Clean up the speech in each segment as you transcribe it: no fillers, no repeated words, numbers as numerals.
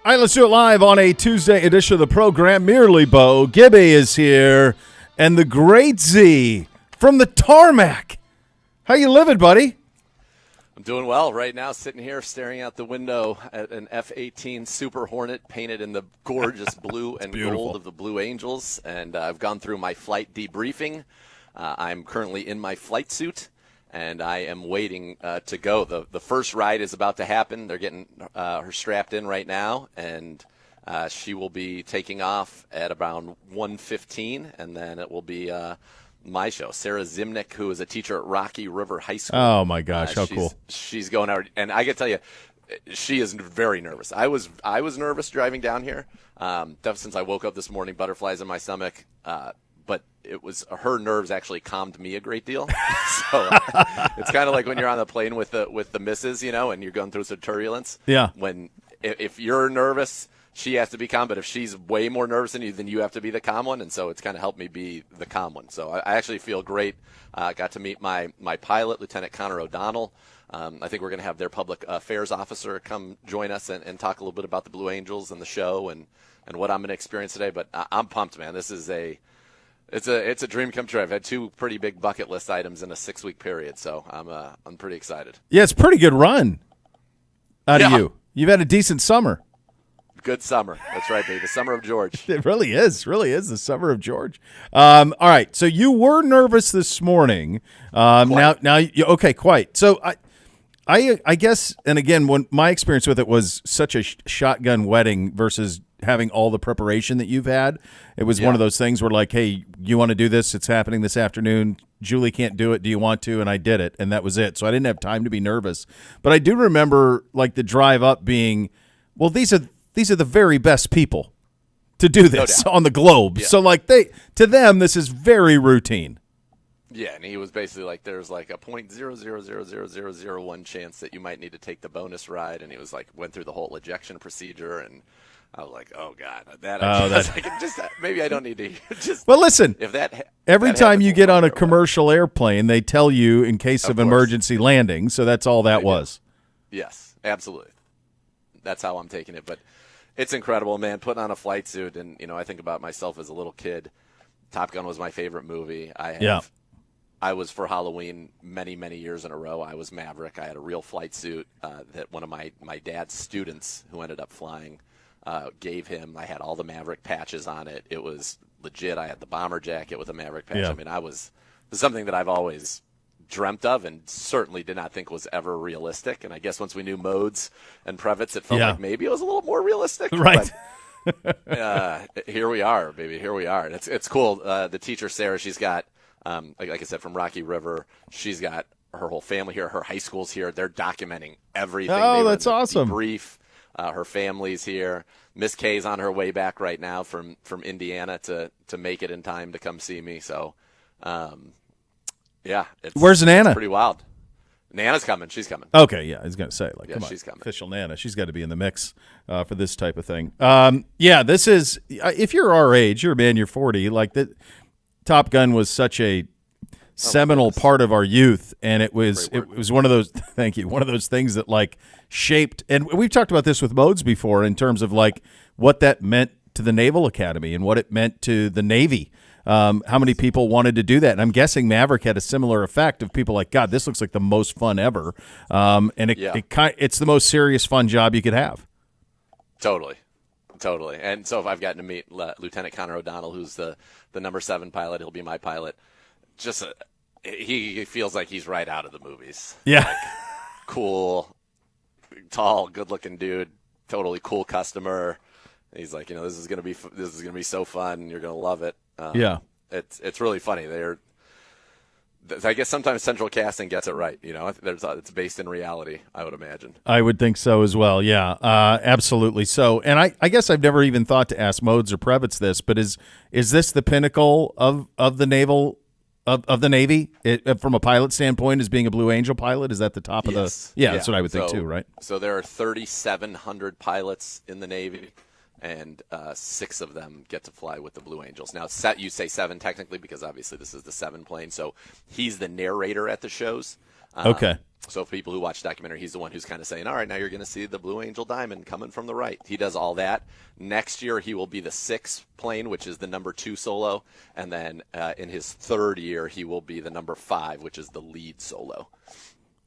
All right, let's do it live on a Tuesday edition of the program. Merely Bo, Gibby is here, and the great Z from the tarmac. How you living, buddy? I'm doing well right now, sitting here staring out the window at an F-18 Super Hornet painted in the gorgeous blue and gold of the Blue Angels, and I've gone through my flight debriefing. I'm currently in my flight suit, and I am waiting to go. The first ride is about to happen. They're getting her strapped in right now, and she will be taking off at around 1:15, and then it will be my show. Sarah Zimnick, who is a teacher at Rocky River High School. Oh, my gosh, how cool. She's going out, and I got to tell you, she is very nervous. I was nervous driving down here, since I woke up this morning, butterflies in my stomach, but it was her nerves actually calmed me a great deal. So it's kind of like when you're on the plane with the missus, and you're going through some turbulence. Yeah. If you're nervous, she has to be calm, but if she's way more nervous than you, then you have to be the calm one, and so it's kind of helped me be the calm one. So I actually feel great. Got to meet my pilot, Lieutenant Connor O'Donnell. I think we're going to have their public affairs officer come join us and talk a little bit about the Blue Angels and the show and what I'm going to experience today. But I'm pumped, man. This is it's a dream come true. I've had two pretty big bucket list items in a 6-week period, so I'm pretty excited. Yeah, it's a pretty good run out of you. You've had a decent summer. Good summer. That's right, baby. The summer of George. It really is the summer of George. All right, so you were nervous this morning. Quite. So I guess, and again, when my experience with it was such a shotgun wedding versus having all the preparation that you've had. It was one of those things where like, hey, you want to do this? It's happening this afternoon. Julie can't do it. Do you want to? And I did it, and that was it. So I didn't have time to be nervous. But I do remember like the drive up being, well, these are the very best people to do this on the globe. Yeah. So like to them, this is very routine. Yeah, and he was basically like, there's like a 0.0000001 chance that you might need to take the bonus ride, and he was like, went through the whole ejection procedure, and I was like, oh God, maybe I don't need to. Well, listen, every time you get on a commercial airplane, they tell you in case of emergency landing, so that's all that was. Yes, absolutely. That's how I'm taking it, but it's incredible, man. Putting on a flight suit, and I think about myself as a little kid. Top Gun was my favorite movie. I was for Halloween many, many years in a row. I was Maverick. I had a real flight suit that one of my dad's students who ended up flying gave him. I had all the Maverick patches on it. It was legit. I had the bomber jacket with a Maverick patch. Yeah. I mean, it was something that I've always dreamt of and certainly did not think was ever realistic. And I guess once we knew modes and privets, it felt like maybe it was a little more realistic. Right. But, here we are, baby. Here we are. And it's cool. The teacher, Sarah, she's got, like I said, from Rocky River, she's got her whole family here. Her high school's here. They're documenting everything. Oh, that's awesome. Debrief. Her family's here. Miss Kay's on her way back right now from Indiana to make it in time to come see me. So, where's Nana? It's pretty wild. Nana's coming. She's coming. Okay, yeah, I was going to say, come on, she's coming. Official Nana. She's got to be in the mix for this type of thing. This is, if you're our age, you're 40, like the Top Gun was such a seminal part of our youth, and it was one of those. Thank you. One of those things that like shaped, and we've talked about this with modes before in terms of like what that meant to the Naval Academy and what it meant to the Navy. How many people wanted to do that? And I'm guessing Maverick had a similar effect of people like, God, this looks like the most fun ever. And it's the most serious fun job you could have. Totally. And so if I've gotten to meet Lieutenant Connor O'Donnell, who's the number 7 pilot, he'll be my pilot. He feels like he's right out of the movies. Yeah. Like, cool, tall, good-looking dude, totally cool customer. He's like, this is gonna be so fun. You're gonna love it. It's really funny. I guess sometimes central casting gets it right. It's based in reality, I would imagine. I would think so as well. Yeah, absolutely. So, and I guess I've never even thought to ask Modes or Previtz this, but is this the pinnacle of the naval? Of the Navy, from a pilot standpoint, as being a Blue Angel pilot, is that the top of the? Yeah, that's what I would think too, right? So there are 3,700 pilots in the Navy. and 6 of them get to fly with the Blue Angels. Now, you say 7 technically because obviously this is the 7 plane, so he's the narrator at the shows. Okay. So for people who watch the documentary, he's the one who's kind of saying, all right, now you're going to see the Blue Angel Diamond coming from the right. He does all that. Next year, he will be the 6th plane, which is the number 2 solo. And then in his 3rd year, he will be the number 5, which is the lead solo.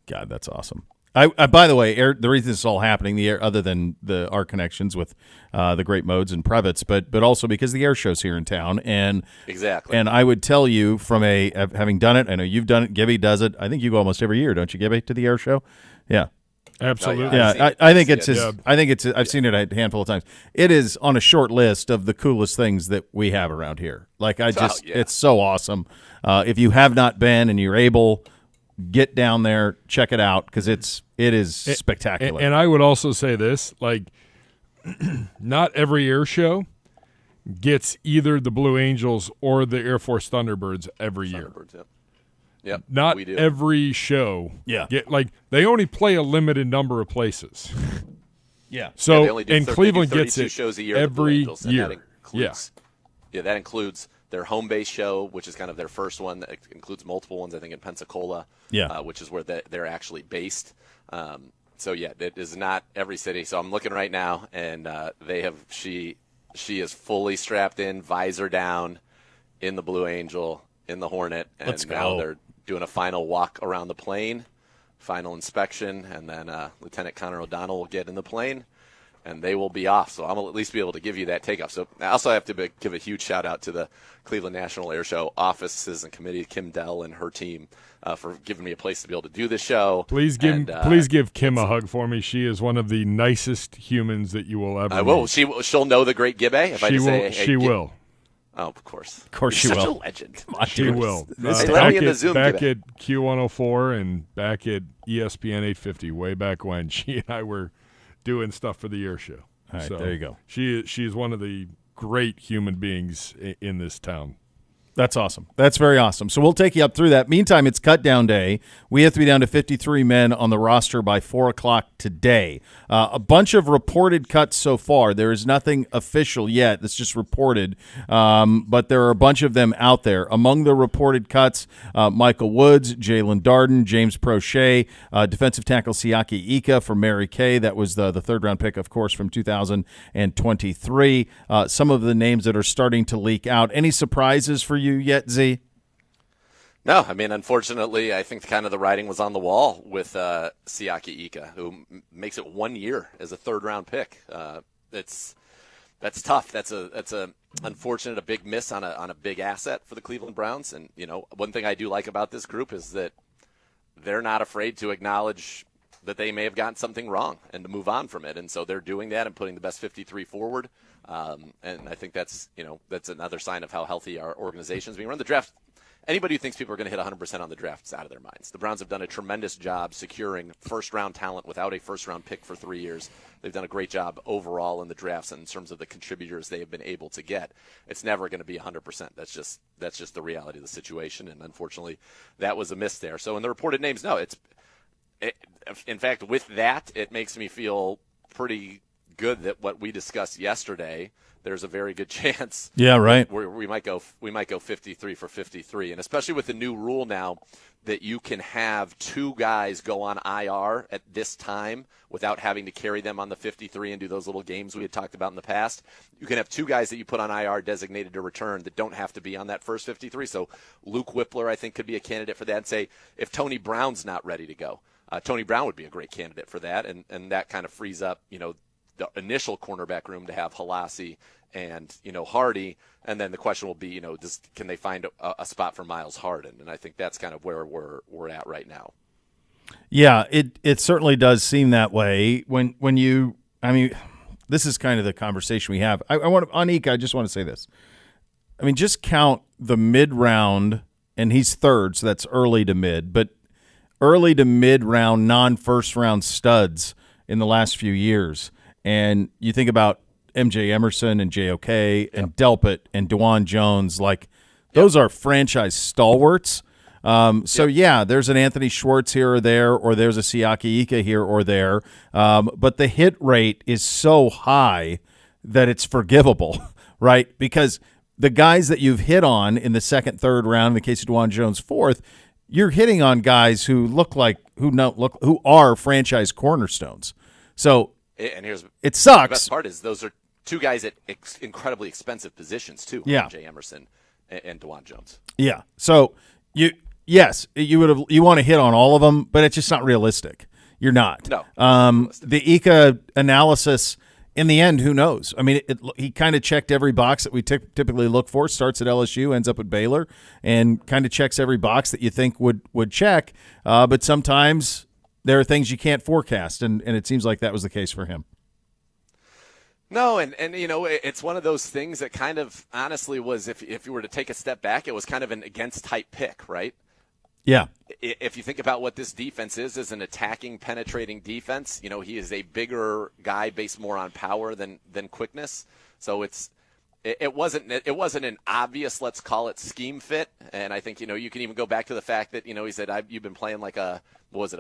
God, that's awesome. I by the way, the reason this is all happening, other than our connections with the great modes and Previtz, but also because the air show's here in town, and exactly. And I would tell you from having done it, I know you've done it. Gibby does it. I think you go almost every year, don't you, Gibby, to the air show? Yeah, absolutely. Yeah, I think it's. I think it's. I've seen it a handful of times. It is on a short list of the coolest things that we have around here. Like it's so awesome. If you have not been and you're able, get down there, check it out because it is spectacular. And I would also say this, like, not every air show gets either the Blue Angels or the Air Force Thunderbirds every year. Yep. Not we do. every show. Yeah. They only play a limited number of places. Yeah. So Cleveland gets it shows a year every year. That includes their home base show, which is kind of their first one. That includes multiple ones, I think, in Pensacola, which is where they're actually based. So, it is not every city. So I'm looking right now, and she is fully strapped in, visor down, in the Blue Angel, in the Hornet. And now they're doing a final walk around the plane, final inspection, and then Lieutenant Connor O'Donnell will get in the plane. And they will be off, so I'll at least be able to give you that takeoff. So I also have to give a huge shout-out to the Cleveland National Air Show offices and committee, Kim Dell and her team, for giving me a place to be able to do the show. Please give Kim a hug for me. She is one of the nicest humans that you will ever meet. I will. She'll know the great Gibbe? She will. Oh, of course. Of course she will. Such a legend. She will. Let me in the Zoom, back at Q104 and back at ESPN 850, way back when she and I were doing stuff for the air show. All right, there you go. She is one of the great human beings in this town. That's awesome. That's very awesome. So we'll take you up through that. Meantime, it's Cutdown Day. We have to be down to 53 men on the roster by 4 o'clock today. A bunch of reported cuts so far. There is nothing official yet. That's just reported. But there are a bunch of them out there. Among the reported cuts, Michael Woods, Jalen Darden, James Prochet, defensive tackle Siaki Ika from Mary Kay. That was the third-round pick, of course, from 2023. Some of the names that are starting to leak out. Any surprises for you yet, Z? No, I mean, unfortunately, I think kind of the writing was on the wall with Siaki Ika, who makes it 1 year as a third-round pick. That's tough. That's a unfortunate, a big miss on a big asset for the Cleveland Browns. And one thing I do like about this group is that they're not afraid to acknowledge that they may have gotten something wrong and to move on from it. And so they're doing that and putting the best 53 forward. And I think that's another sign of how healthy our organization is being run. The draft, anybody who thinks people are going to hit 100% on the draft is out of their minds. The Browns have done a tremendous job securing first-round talent without a first-round pick for 3 years. They've done a great job overall in the drafts and in terms of the contributors they have been able to get. It's never going to be 100%. That's just the reality of the situation, and unfortunately, that was a miss there. So in the reported names, no, in fact, with that, it makes me feel pretty good that what we discussed yesterday, there's a very good chance. Yeah, right. We might go 53 for 53, and especially with the new rule now that you can have 2 guys go on IR at this time without having to carry them on the 53 and do those little games we had talked about in the past. You can have 2 guys that you put on IR designated to return that don't have to be on that first 53. So Luke Whippler, I think, could be a candidate for that. And say if Tony Brown's not ready to go, Tony Brown would be a great candidate for that, and that kind of frees up, the initial cornerback room to have Halasi and Hardy, and then the question will be, can they find a spot for Miles Harden? And I think that's kind of where we're at right now. Yeah, it certainly does seem that way. When you, I mean, this is kind of the conversation we have. I want on Ika, I just want to say this. I mean, just count the mid round, and he's third, so that's early to mid, but early to mid round, non-first round studs in the last few years. And you think about MJ Emerson and JOK and Delpit and DeJuan Jones, like those are franchise stalwarts. There's an Anthony Schwartz here or there, or there's a Siaki Ika here or there. But the hit rate is so high that it's forgivable, right? Because the guys that you've hit on in the second, third round, in the case of DeJuan Jones, fourth, you're hitting on guys who who are franchise cornerstones. So and here's it sucks. The best part is those are two guys at incredibly expensive positions too. Yeah. Jay Emerson and DeJuan Jones. Yeah. So you want to hit on all of them, but it's just not realistic. You're not. No. The ICA analysis, in the end, who knows? I mean, he kind of checked every box that we typically look for. Starts at LSU, ends up at Baylor, and kind of checks every box that you think would check. But sometimes there are things you can't forecast, and it seems like that was the case for him. No, and it's one of those things that kind of honestly was, if you were to take a step back, it was kind of an against type pick, right? Yeah. If you think about what this defense is an attacking, penetrating defense, he is a bigger guy based more on power than quickness. So it wasn't an obvious, let's call it, scheme fit. And I think, you can even go back to the fact that, he said, you've been playing like a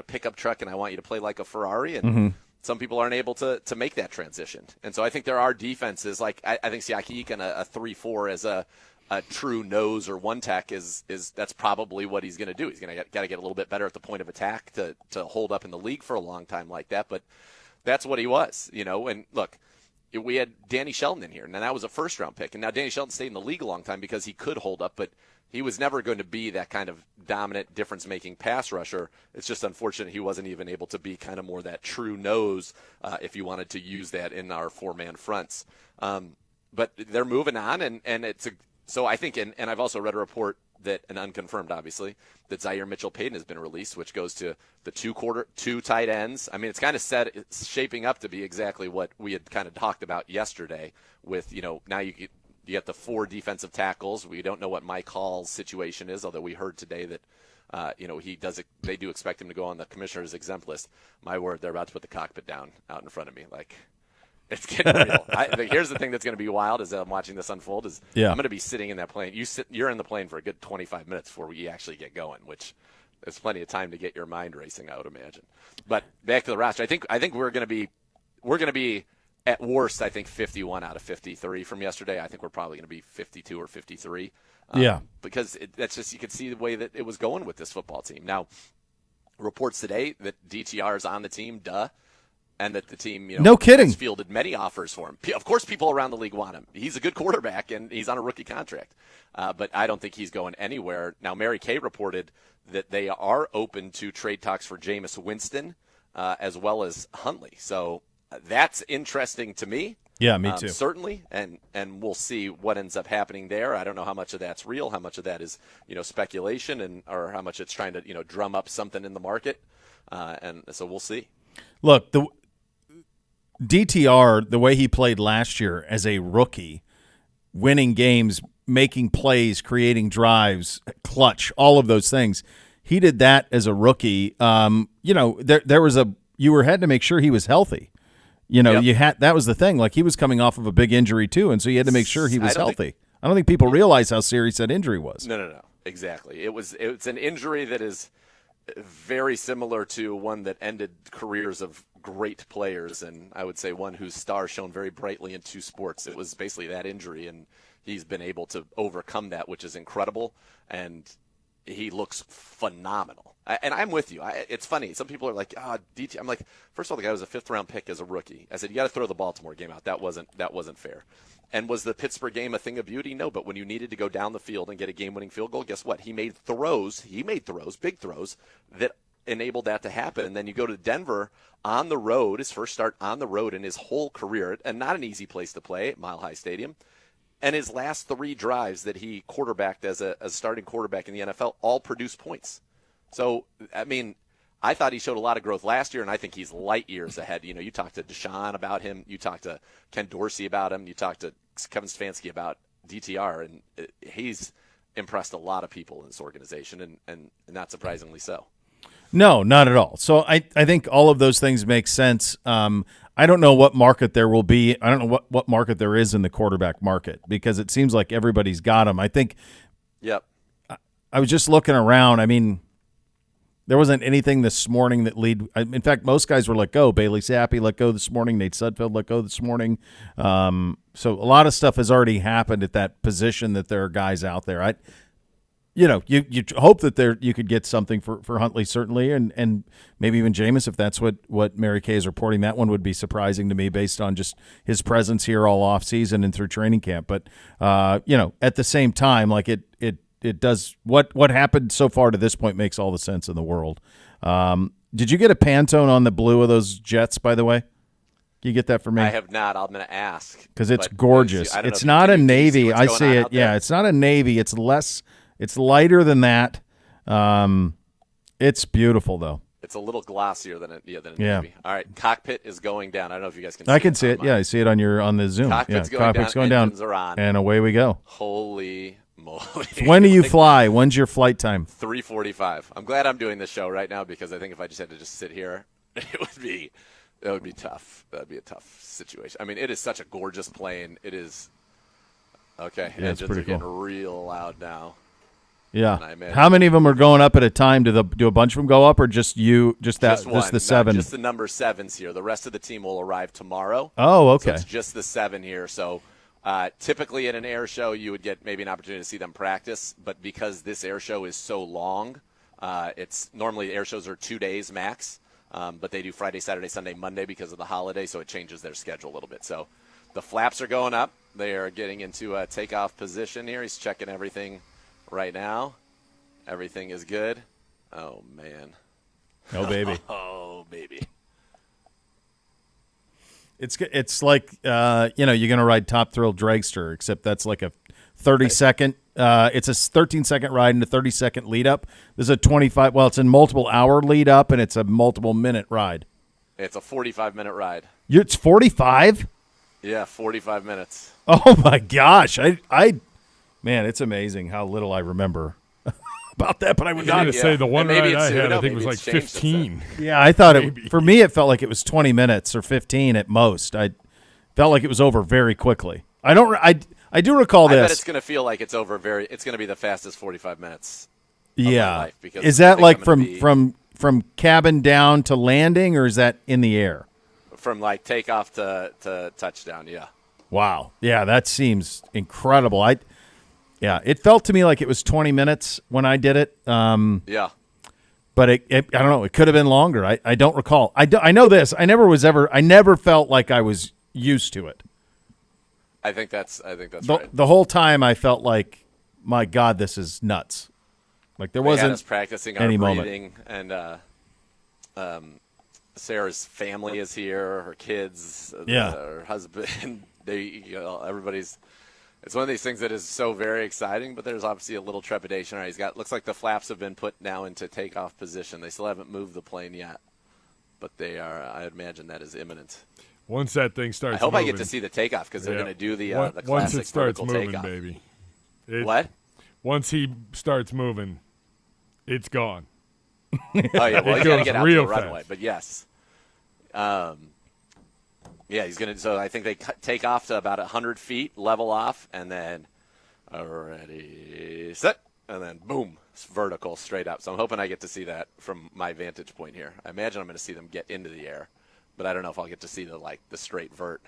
pickup truck, and I want you to play like a Ferrari. And some people aren't able to make that transition. And so I think there are defenses, like I think Siaki Eakin, a 3-4 as a true nose or one tech is that's probably what he's going to do. He's going to got to get a little bit better at the point of attack to hold up in the league for a long time like that. But that's what he was, And look, we had Danny Shelton in here, and that was a first-round pick. And now Danny Shelton stayed in the league a long time because he could hold up, but he was never going to be that kind of dominant, difference-making pass rusher. It's just unfortunate he wasn't even able to be kind of more that true nose if you wanted to use that in our four-man fronts. But they're moving on, and it's a – so I think, and I've also read a report that, and unconfirmed obviously, that Zaire Mitchell-Payton has been released, which goes to the two tight ends. I mean, it's kind of it's shaping up to be exactly what we had kind of talked about yesterday with, now you get the 4 defensive tackles. We don't know what Mike Hall's situation is, although we heard today that, they do expect him to go on the commissioner's exempt list. My word, they're about to put the cockpit down out in front of me. Like, it's getting real. Here's the thing that's going to be wild as I'm watching this unfold is I'm going to be sitting in that plane. You're in the plane for a good 25 minutes before we actually get going, which there's plenty of time to get your mind racing, I would imagine. But back to the roster, I think we're going to be at worst, I think 51 out of 53 from yesterday. I think we're probably going to be 52 or 53. Because that's just, you could see the way that it was going with this football team. Now, reports today that DTR is on the team, and that the team, no kidding, has fielded many offers for him. Of course, people around the league want him. He's a good quarterback, and he's on a rookie contract. But I don't think he's going anywhere. Now, Mary Kay reported that they are open to trade talks for Jameis Winston as well as Huntley. So that's interesting to me. Yeah, me too. Certainly, and we'll see what ends up happening there. I don't know how much of that's real, how much of that is speculation, or how much it's trying to drum up something in the market. And so we'll see. Look, the DTR, the way he played last year as a rookie, winning games, making plays, creating drives, clutch, all of those things, he did that as a rookie. There was you had to make sure he was healthy. That was the thing. Like, he was coming off of a big injury too, and so you had to make sure he was healthy. I don't think people realize how serious that injury was. No. Exactly. It's an injury that is very similar to one that ended careers of great players, and I would say one whose star shone very brightly in 2 sports. It was basically that injury, and he's been able to overcome that, which is incredible, and he looks phenomenal. And I'm with you. It's funny. Some people are like, DT. I'm like, first of all, the guy was a 5th-round pick as a rookie. I said, you got to throw the Baltimore game out. That wasn't fair. And was the Pittsburgh game a thing of beauty? No, but when you needed to go down the field and get a game-winning field goal, guess what? He made throws, big throws, that enabled that to happen. And then you go to Denver on the road, his first start on the road in his whole career, and not an easy place to play at Mile High Stadium. And his last 3 drives that he quarterbacked as a starting quarterback in the NFL all produced points. So, I mean, I thought he showed a lot of growth last year, and I think he's light years ahead. You talked to Deshaun about him. You talked to Ken Dorsey about him. You talked to Kevin Stefanski about DTR, and he's impressed a lot of people in this organization, and not surprisingly so. No, not at all. So I think all of those things make sense. I don't know what market there will be. I don't know what market there is in the quarterback market, because it seems like everybody's got them. I think. Yep. I was just looking around. I mean, There wasn't anything this morning that in fact, most guys were let go. Bailey Zappi let go this morning. Nate Sudfeld let go this morning. So a lot of stuff has already happened at that position that there are guys out there. You hope that you could get something for Huntley, certainly, and maybe even Jameis, if that's what Mary Kay is reporting. That one would be surprising to me based on just his presence here all offseason and through training camp. But, at the same time, like it does what happened so far to this point makes all the sense in the world. Did you get a Pantone on the blue of those Jets, by the way? Can you get that for me? I have not. I'm going to ask because it's gorgeous. It's not a navy. I see it. Yeah, it's not a navy. It's less. It's lighter than that. It's beautiful though. It's a little glossier than a navy. All right, cockpit is going down. I don't know if you guys can see I can see it. Yeah, I see it on the Zoom. Cockpit's going down. Engines are on. And away we go. Holy moly. When do you fly? When's your flight time? 3:45. I'm glad I'm doing this show right now because I think if I just had to just sit here, that would be tough. That would be a tough situation. I mean, it is such a gorgeous plane. It is. Okay, yeah, engines are getting real loud now. Yeah. How many of them are going up at a time? Do a bunch of them go up, or just you? Just the 7? Just the number 7s here. The rest of the team will arrive tomorrow. Oh, okay. So it's just the 7 here. So typically at an air show, you would get maybe an opportunity to see them practice, but because this air show is so long, it's normally air shows are 2 days max, but they do Friday, Saturday, Sunday, Monday because of the holiday, so it changes their schedule a little bit. So the flaps are going up. They are getting into a takeoff position here. He's checking everything. Right now, everything is good. Oh, man. Oh, baby. Oh, baby. It's like, you're going to ride Top Thrill Dragster, except that's like a 30-second. It's a 13-second ride and a 30-second lead-up. This is a 25. Well, it's a multiple-hour lead-up, and it's a multiple-minute ride. It's a 45-minute ride. It's 45? Yeah, 45 minutes. Oh, my gosh. Man, it's amazing how little I remember about that, but I would not say the one ride I had, I think, was like 15. Yeah, I thought for me, it felt like it was 20 minutes or 15 at most. I felt like it was over very quickly. I do recall this. I bet it's going to feel like it's over it's going to be the fastest 45 minutes. Yeah. Of my life because is that like from cabin down to landing, or is that in the air? From like takeoff to touchdown, yeah. Wow. Yeah, that seems incredible. Yeah, it felt to me like it was 20 minutes when I did it. Yeah. But I don't know. It could have been longer. I don't recall. I know this. I never felt like I was used to it. I think that's right. The whole time I felt like, my God, this is nuts. Like there wasn't had us practicing our any breathing, moment. and Sarah's family is here, her kids, her husband. Everybody's. It's one of these things that is so very exciting, but there's obviously a little trepidation. All right, looks like the flaps have been put now into takeoff position. They still haven't moved the plane yet, but they are. I imagine that is imminent. Once that thing starts, I hope moving, I get to see the takeoff because they're going to do the classic once it starts vertical moving, takeoff. baby. What? Once he starts moving, it's gone. Oh yeah, well, you got to get out to the runway, but yes. Yeah, he's going to – so I think they take off to about 100 feet, level off, and then ready, set, and then boom, it's vertical straight up. So I'm hoping I get to see that from my vantage point here. I imagine I'm going to see them get into the air, but I don't know if I'll get to see the straight vert.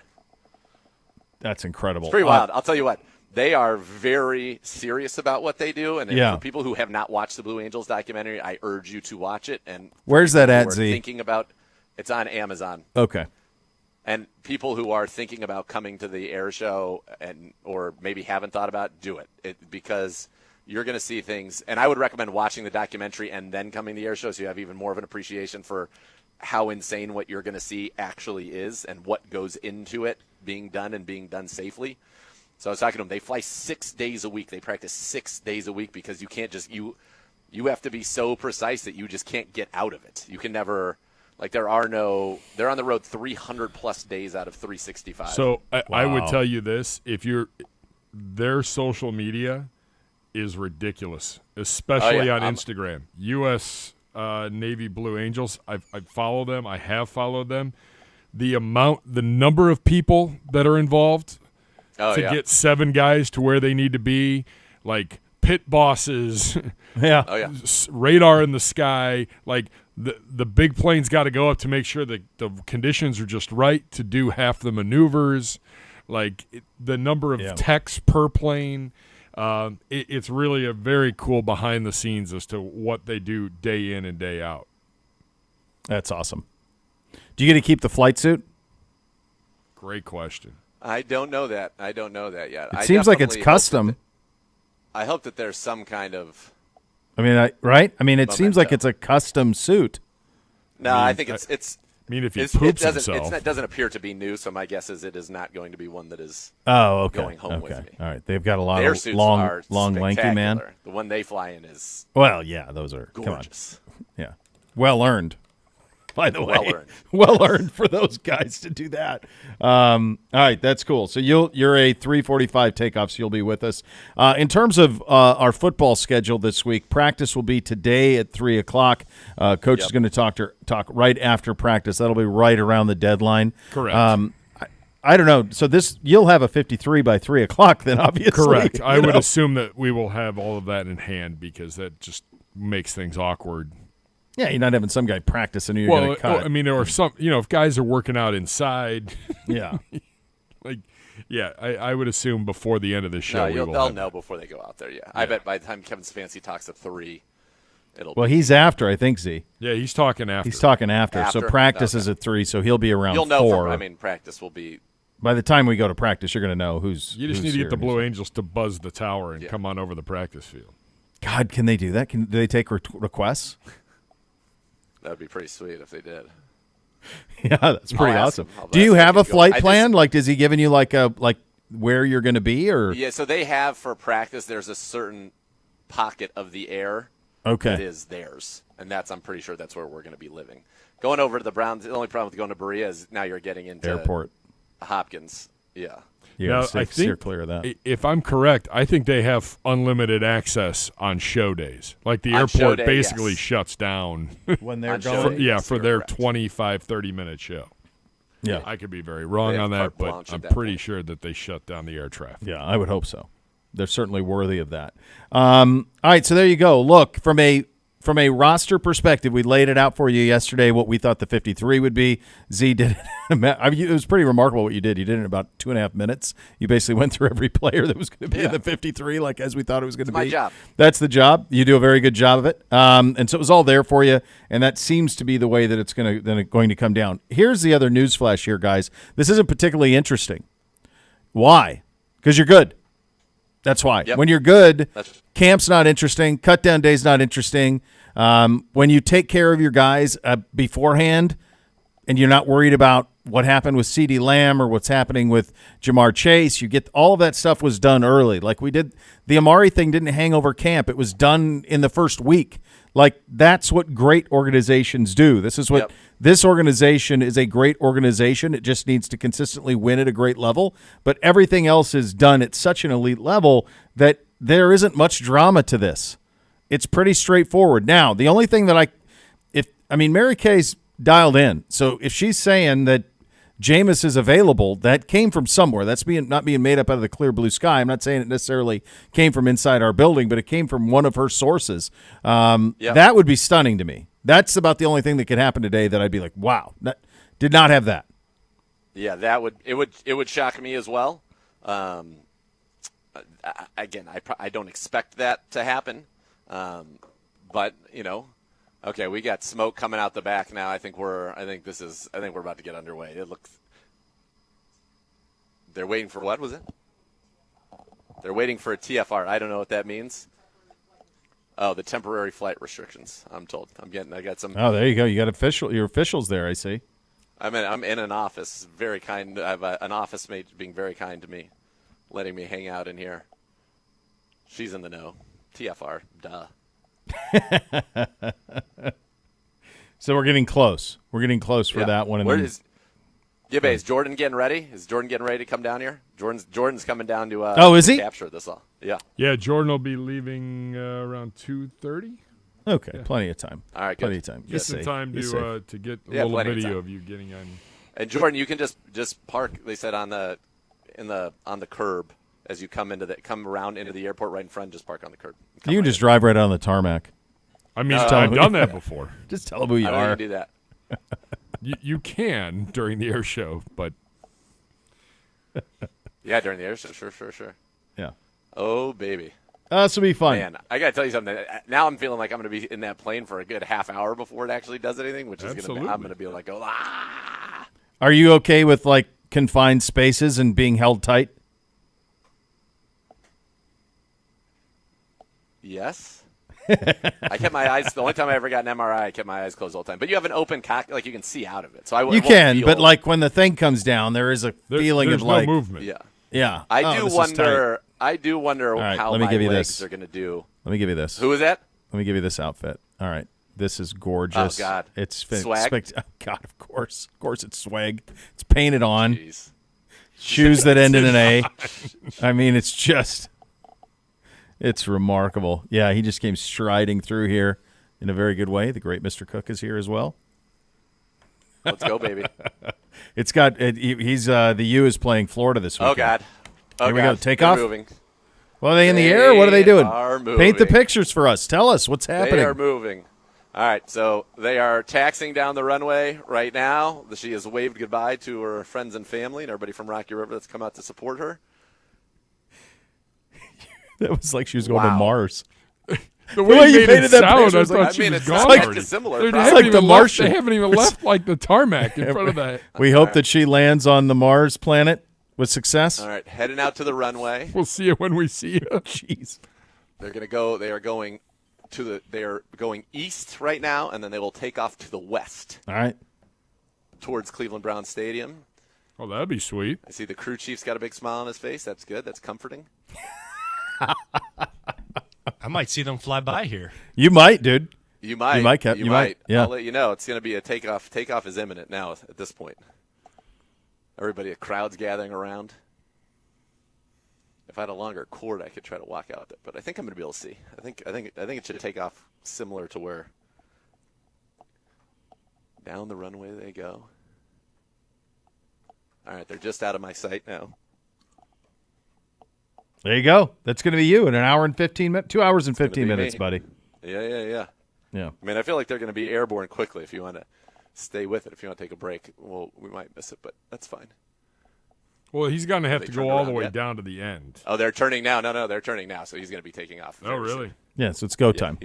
That's incredible. It's pretty wild. I'll tell you what. They are very serious about what they do, and for people who have not watched the Blue Angels documentary, I urge you to watch it. And where's that at, Z? Thinking about – it's on Amazon. Okay. And people who are thinking about coming to the air show or maybe haven't thought about do it because you're going to see things. And I would recommend watching the documentary and then coming to the air show so you have even more of an appreciation for how insane what you're going to see actually is and what goes into it being done safely. So I was talking to them. They fly 6 days a week. They practice 6 days a week because you can't just you have to be so precise that you just can't get out of it. You can never. Like they're on the road 300+ days out of 365. So I would tell you this: their social media is ridiculous, especially on Instagram. U.S. Navy Blue Angels. I follow them. I have followed them. The number of people that are involved to get 7 guys to where they need to be, like pit bosses, Yeah. Oh, yeah. radar in the sky. Like the big plane's got to go up to make sure that the conditions are just right to do half the maneuvers. Like the number of techs per plane. It's really a very cool behind the scenes as to what they do day in and day out. That's awesome. Do you get to keep the flight suit? Great question. I don't know that. Yet. It seems like it's custom. I hope that there's some kind of. I mean, right? I mean, it Memento. seems like it's a custom suit. No, I think it's. I mean, if he It poops doesn't. himself. It doesn't appear to be new, so my guess is it is not going to be one that is Oh, okay. going home with me. All right. They've got a lot Their of suits long, are lanky man. spectacular. The one they fly in is Well, yeah, those are gorgeous. Come on. Yeah, well earned. By the way, Well earned. well earned for those guys to do that. All right, that's cool. So you're a 3:45 takeoff, so you'll be with us. In terms of our football schedule this week, practice will be today at 3:00. Coach is going to talk right after practice. That'll be right around the deadline. Correct. I don't know. So you'll have a 53 by 3:00 then, obviously. Correct. I You would know? assume that we will have all of that in hand because that just makes things awkward. Yeah, you're not having some guy practicing who you're going to cut. I mean, or if guys are working out inside, Yeah. like, yeah, I would assume before the end of the show No, we will they'll have know before they go out there. Yeah. I bet by the time Kevin Stefanski talks at 3, it'll. Well, he's after, I think, Z. Yeah, he's talking after. He's talking after. So After? practice Okay. is at 3, so he'll be around You'll know 4. practice will be. By the time we go to practice, you're going to know who's. You just who's need to here get the and who's Blue not. Angels to buzz the tower and Yeah. come on over the practice field. God, can they do that? Do they take requests? That would be pretty sweet if they did. Yeah, that's pretty ask awesome. him. I'll Do you ask him have if a he goes. flight I just- plan? Like, is he giving you like where you're going to be, or Yeah, so they have for practice. There's a certain pocket of the air that okay? is theirs, and I'm pretty sure that's where we're going to be living. Going over to the Browns, the only problem with going to Berea is now you're getting into Airport. Hopkins. Yeah. You Now, got to steer clear of that. If I'm correct, I think they have unlimited access on show days. Like the On show airport day, basically yes. shuts down. When they're On show going, day. Yeah, Yes, for you're their correct. 25, 30-minute show. yeah, I could be very wrong They have on that, carte but blanche at I'm that pretty point. sure that they shut down the air traffic. yeah, I would hope so. They're certainly worthy of that. All right, so there you go. Look, from a roster perspective, we laid it out for you yesterday what we thought the 53 would be. Z did it. It was pretty remarkable what you did. You did it in about 2.5 minutes. You basically went through every player that was going to be in the 53, like as we thought it was going to be. my job. That's the job. You do a very good job of it. And so it was all there for you, and that seems to be the way that it's going to come down. Here's the other news flash here, guys. This isn't particularly interesting. Why? Because you're good. That's why. Yep. When you're good, That's- camp's not interesting. Cutdown day's not interesting. When you take care of your guys beforehand and you're not worried about what happened with CeeDee Lamb or what's happening with Jamar Chase, you get all of that stuff was done early. Like we did, the Amari thing didn't hang over camp. It was done in the first week. Like that's what great organizations do. This is what this organization is, a great organization. It just needs to consistently win at a great level. But everything else is done at such an elite level that there isn't much drama to this. It's pretty straightforward. Now, the only thing that Mary Kay's dialed in. So if she's saying that Jameis is available, that came from somewhere. That's not being made up out of the clear blue sky. I'm not saying it necessarily came from inside our building, but it came from one of her sources. That would be stunning to me. That's about the only thing that could happen today that I'd be like, wow, did not have that. Yeah, it would shock me as well. Again, I don't expect that to happen, but okay, we got smoke coming out the back now. I think we're about to get underway. It looks. They're waiting for what was it? They're waiting for a TFR. I don't know what that means. Oh, the temporary flight restrictions. I'm told. I got some. Oh, there you go. You got your officials there. I see. I'm in an office. Very kind. I have an office mate being very kind to me, letting me hang out in here. She's in the know. TFR. Duh. So we're getting close. We're getting close for that one. And is Jordan getting ready? Is Jordan getting ready to come down here? Jordan's coming down to. Is he? Capture this all? Yeah. Yeah, Jordan will be leaving around 2:30. Okay, plenty of time. All right, plenty good. of time. Get some time to get a little plenty of video time. of you getting on. And Jordan, you can just park. They said on the curb as you come around into the airport right in front. Just park on the curb. You can just drive right on the tarmac. I mean, I've done that before. Just tell them who you I are. don't even do that. You can during the air show, but Yeah, during the air show, sure. Yeah. Oh baby. This will be fun. Man, I gotta tell you something. Now I'm feeling like I'm gonna be in that plane for a good half hour before it actually does anything, which is I'm gonna be like, ah. Are you okay with like confined spaces and being held tight? Yes. I kept my eyes. The only time I ever got an MRI, I kept my eyes closed all the time. But you have an open cock, like you can see out of it. So You can, but like when the thing comes down, there is a feeling there's of like no movement. Yeah. I do wonder right, how let me my give you legs this. are gonna do. Let me give you this. Who is that? Let me give you this outfit. All right. This is gorgeous. Oh, God. It's Swag? oh, God, of course. Of course it's swag. It's painted on. Jeez. Shoes that end in an A. I mean, it's remarkable. Yeah, he just came striding through here in a very good way. The great Mr. Cook is here as well. Let's go, baby. It's got he's the U is playing Florida this weekend. Oh God. Oh Here we God. go. Takeoff. They're moving. Well, are they in the air? What are they doing? Are moving. Paint the pictures for us. Tell us what's happening. They are moving. All right, so they are taxiing down the runway right now. She has waved goodbye to her friends and family and everybody from Rocky River that's come out to support her. That was like she was going to Wow. Mars. The way you you made painted it that sound, picture I was thought like- she was it's gone not already. like dissimilar. They probably. haven't like even the left- Martian. They haven't even left like the tarmac in front of that. We hope that she lands on the Mars planet with success. All right, heading out to the runway. We'll see you when we see you. Jeez. They're going to go. They are going they are going east right now, and then they will take off to the west All right. towards Cleveland Browns Stadium. Oh, that'd be sweet. I see the crew chief's got a big smile on his face. That's good. That's comforting. I might see them fly by here. You might, dude. You might. You might, Cap. You might, yeah. I'll let you know. It's going to be a takeoff. Takeoff is imminent now at this point. Everybody, a crowd's gathering around. If I had a longer cord, I could try to walk out, but I think I'm going to be able to see. I think it should take off similar to where down the runway they go. All right, they're just out of my sight now. There you go. That's going to be you in an hour and 15 minutes. 2 hours and 15 be minutes, me. buddy. Yeah. Yeah. I mean, I feel like they're going to be airborne quickly. If you want to stay with it, if you want to take a break, well, we might miss it, but that's fine. Well, he's going to have They to turned go all the around way yet? down to the end. Oh, they're turning now. No, they're turning now. So he's going to be taking off. Oh, very really? soon. Yeah, so it's go time.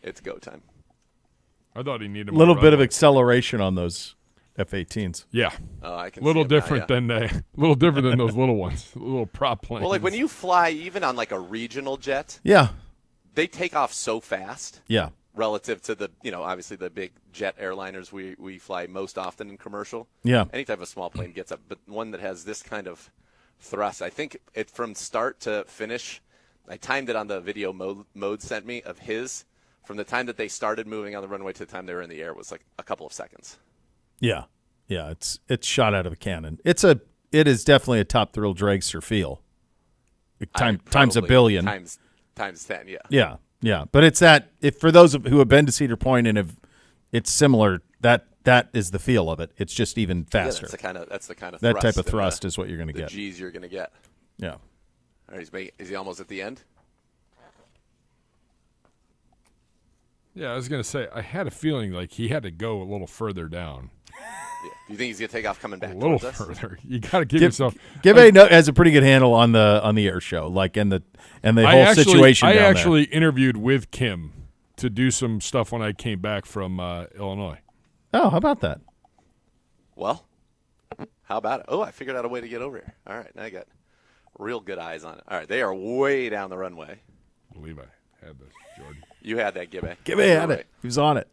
It's go time. I thought he needed A little more bit of runway. acceleration on those F-18s. Yeah, Oh, I can. little see it now, different yeah. than those little ones, little prop planes. Well, like when you fly, even on like a regional jet, Yeah. they take off so fast Yeah. relative to the, obviously the big jet airliners we fly most often in commercial. Yeah. Any type of small plane gets up, but one that has this kind of thrust, I think it from start to finish. I timed it on the video mode sent me of his. From the time that they started moving on the runway to the time they were in the air was like a couple of seconds. Yeah. Yeah, it's shot out of a cannon. It is definitely a top thrill dragster feel. Times a Probably billion. Times 10, yeah. Yeah. Yeah, but it's that if for those who have been to Cedar Point and it's similar, that is the feel of it. It's just even faster. Yeah, that's the kind of that thrust type of and thrust is what you're going to the get. G's you're going to get. Yeah. All right, is he almost at the end? Yeah, I was going to say, I had a feeling like he had to go a little further down. Yeah. Do you think he's going to take off coming back A little towards us? further. You got to give yourself. Gibbe has a pretty good handle on the air show, like and the whole situation. I down actually interviewed with Kim to do some stuff when I came back from Illinois. there. Oh, how about that? Well, how about it? Oh, I figured out a way to get over here. All right, now I got real good eyes on it. All right, they are way down the runway. I believe I had this, Jordan. You had that, Gibbe. Gibbe had it. He was on it.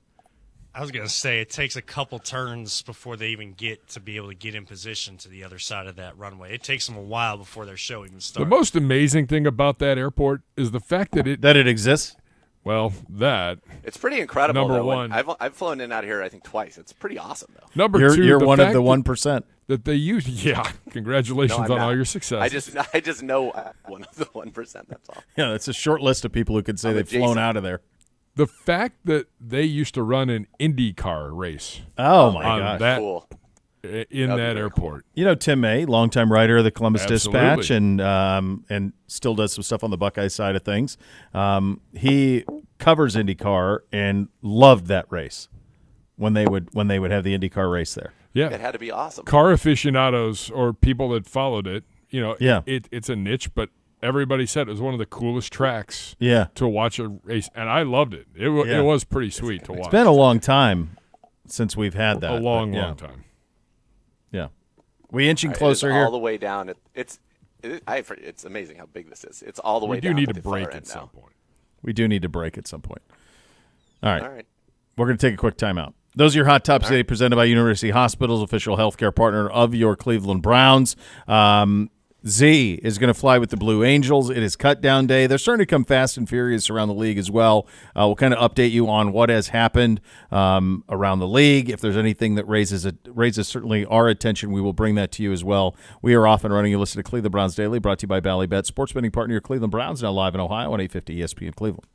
I was going to say it takes a couple turns before they even get to be able to get in position to the other side of that runway. It takes them a while before their show even The starts. most amazing thing about that airport is the fact that It exists. that. It's pretty incredible. Number though. one. I've flown in and out of here, I think, twice. It's pretty awesome, though. Number You're 2, you're the one of fact the that- 1%. that they use. Yeah, congratulations No, I'm on not. all your success. I just know one of the 1%. That's all. Yeah, it's a short list of people who could say I'm they've flown adjacent. out of there. The fact that they used to run an IndyCar race Oh my on gosh! that Cool. in that airport. You know Tim May, longtime writer of the Columbus Absolutely. Dispatch, and still does some stuff on the Buckeye side of things. He covers IndyCar and loved that race when they would have the IndyCar race there. Yeah, It had to be awesome. car aficionados or people that followed it, Yeah. it's a niche, but everybody said it was one of the coolest tracks Yeah, to watch a race, and I loved it. It was pretty sweet to watch. it's been a long time since we've had that. a long but, time. Yeah, we inching It is closer here. all the way down. It's amazing how big this is. It's all the way We do down. need to to the far break end at some now. point. We do need to break at some point. All right. All right. We're going to take a quick timeout. Those are your hot topics today, presented by University Hospitals, official healthcare partner of your Cleveland Browns. Z is going to fly with the Blue Angels. It is Cutdown Day. They're starting to come fast and furious around the league as well. We'll kind of update you on what has happened around the league. If there's anything that raises certainly our attention, we will bring that to you as well. We are off and running. You listen to Cleveland Browns Daily, brought to you by Ballybet, sports betting partner of your Cleveland Browns, now live in Ohio on 850 ESPN Cleveland.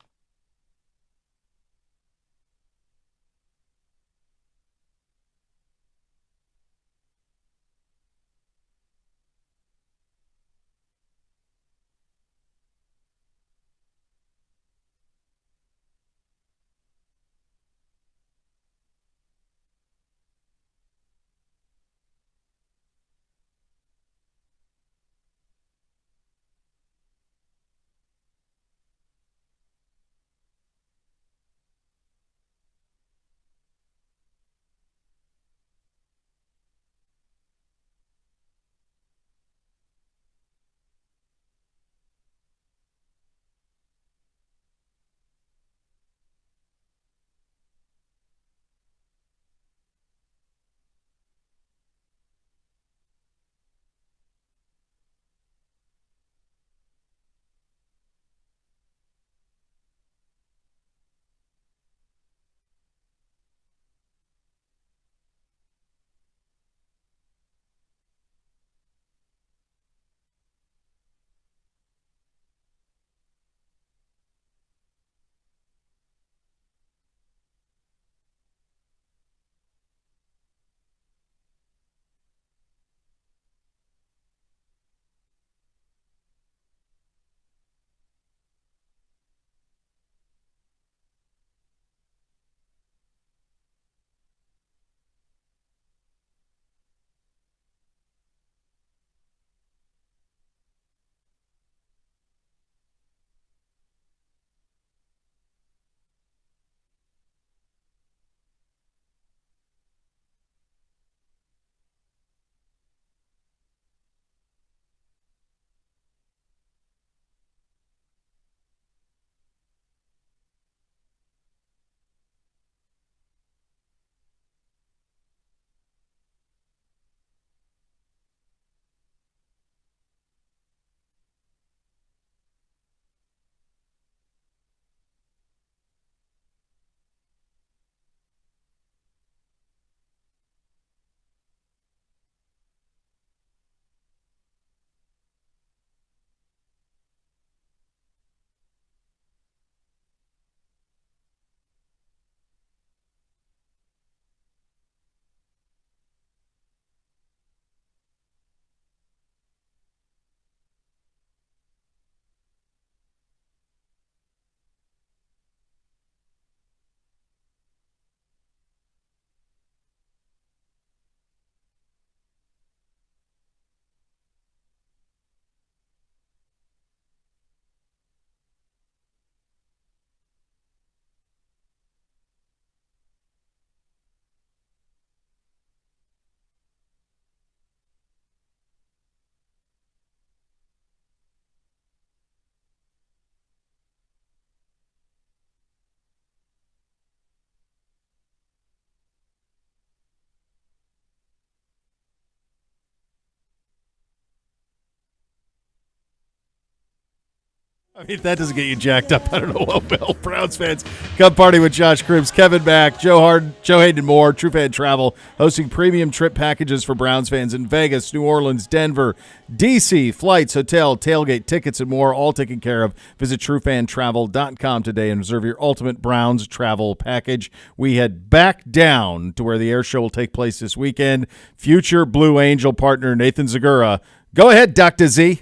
I mean, if that doesn't get you jacked up, I don't know what will. Browns fans, come party with Josh Cribbs, Kevin Mack, Joe Harden, Joe Hayden, and more. True Fan Travel, hosting premium trip packages for Browns fans in Vegas, New Orleans, Denver, D.C., flights, hotel, tailgate, tickets, and more, all taken care of. Visit truefantravel.com today and reserve your ultimate Browns travel package. We head back down to where the air show will take place this weekend. Future Blue Angel partner Nathan Zagura. Go ahead, Dr. Z.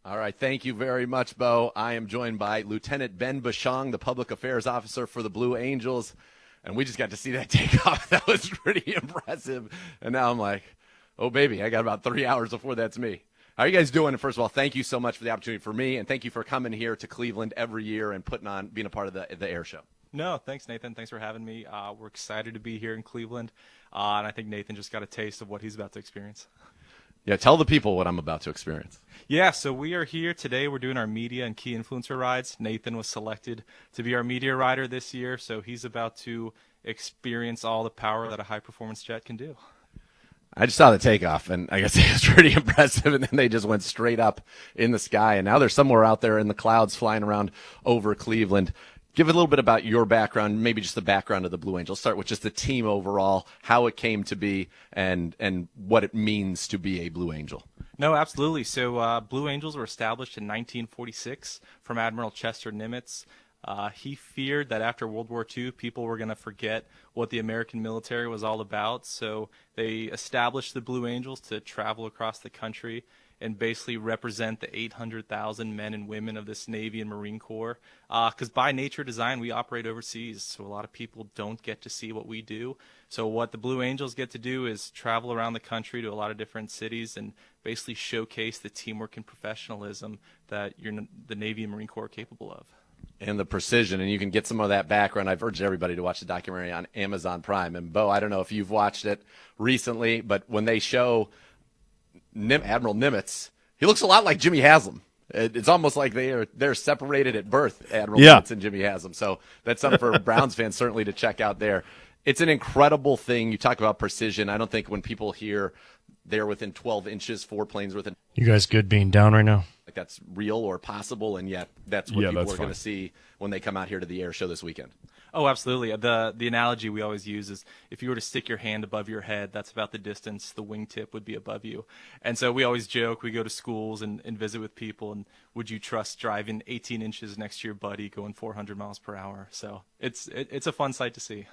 All right, thank you very much, Bo. I am joined by Lieutenant Ben Bashong, the Public Affairs Officer for the Blue Angels, and we just got to see that takeoff. That was pretty impressive, and now I'm like, oh, baby, I got about 3 hours before that's me. How are you guys doing? And first of all, thank you so much for the opportunity for me, and thank you for coming here to Cleveland every year and being a part of the air show. No, thanks, Nathan. Thanks for having me. We're excited to be here in Cleveland, and I think Nathan just got a taste of what he's about to experience. Yeah, tell the people what I'm about to experience. Yeah, so we are here today. We're doing our media and key influencer rides. Nathan was selected to be our media rider this year, so he's about to experience all the power that a high-performance jet can do. I just saw the takeoff, and I guess it was pretty impressive, and then they just went straight up in the sky, and now they're somewhere out there in the clouds flying around over Cleveland. Give a little bit about your background, maybe just the background of the Blue Angels. Start with just the team overall, how it came to be, and what it means to be a Blue Angel. No, absolutely. So Blue Angels were established in 1946 from Admiral Chester Nimitz. He feared that after World War II, people were going to forget what the American military was all about. So they established the Blue Angels to travel across the country and basically represent the 800,000 men and women of this Navy and Marine Corps. Because by nature design, we operate overseas, so a lot of people don't get to see what we do. So what the Blue Angels get to do is travel around the country to a lot of different cities and basically showcase the teamwork and professionalism that the Navy and Marine Corps are capable of. And the precision, and you can get some of that background. I've urged everybody to watch the documentary on Amazon Prime. And, Bo, I don't know if you've watched it recently, but when they show Admiral Nimitz, he looks a lot like Jimmy Haslam. It's almost like they're separated at birth, Admiral Nimitz and Jimmy Haslam. So that's something for Browns fans certainly to check out there. It's an incredible thing. You talk about precision. I don't think when people hear they're within 12 inches, 4 planes within. You guys good being down right now? Like that's real or possible, and yet that's what people are going to see when they come out here to the air show this weekend. Oh, absolutely. The analogy we always use is if you were to stick your hand above your head, that's about the distance the wingtip would be above you. And so we always joke, we go to schools and visit with people, and would you trust driving 18 inches next to your buddy going 400 miles per hour? So it's a fun sight to see.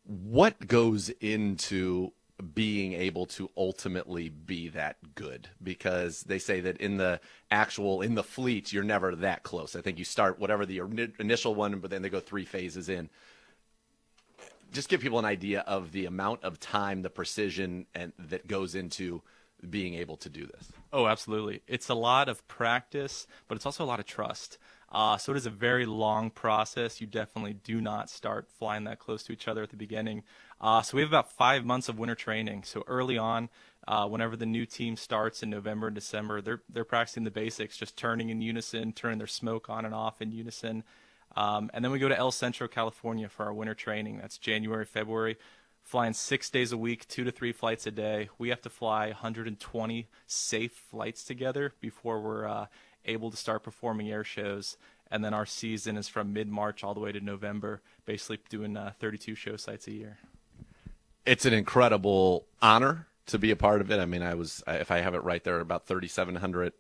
What goes into being able to ultimately be that good? Because they say that in the fleet, you're never that close. I think you start whatever the initial one, but then they go 3 phases in. Just give people an idea of the amount of time, the precision, and that goes into being able to do this. Oh, absolutely. It's a lot of practice, but it's also a lot of trust. So it is a very long process. You definitely do not start flying that close to each other at the beginning. So we have about 5 months of winter training. So early on, whenever the new team starts in November and December, they're practicing the basics, just turning in unison, turning their smoke on and off in unison. And then we go to El Centro, California for our winter training. That's January, February, flying 6 days a week, 2 to 3 flights a day. We have to fly 120 safe flights together before we're able to start performing air shows. And then our season is from mid-March all the way to November, basically doing 32 show sites a year. It's an incredible honor to be a part of it. I mean, if I have it right, there are about 3,700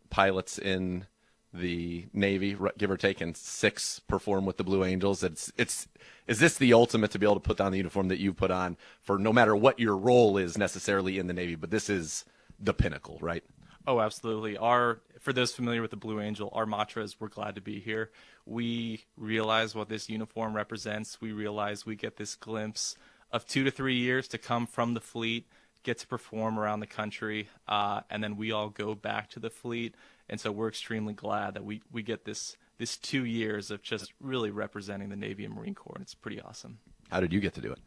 pilots in the Navy, give or take, and 6 perform with the Blue Angels. Is this the ultimate to be able to put on the uniform that you put on for no matter what your role is necessarily in the Navy? But this is the pinnacle, right? Oh, absolutely. For those familiar with the Blue Angel, our mantra is we're glad to be here. We realize what this uniform represents. We realize we get this glimpse of 2 to 3 years to come from the fleet, get to perform around the country, and then we all go back to the fleet. And so we're extremely glad that we get this 2 years of just really representing the Navy and Marine Corps, and it's pretty awesome. How did you get to do it?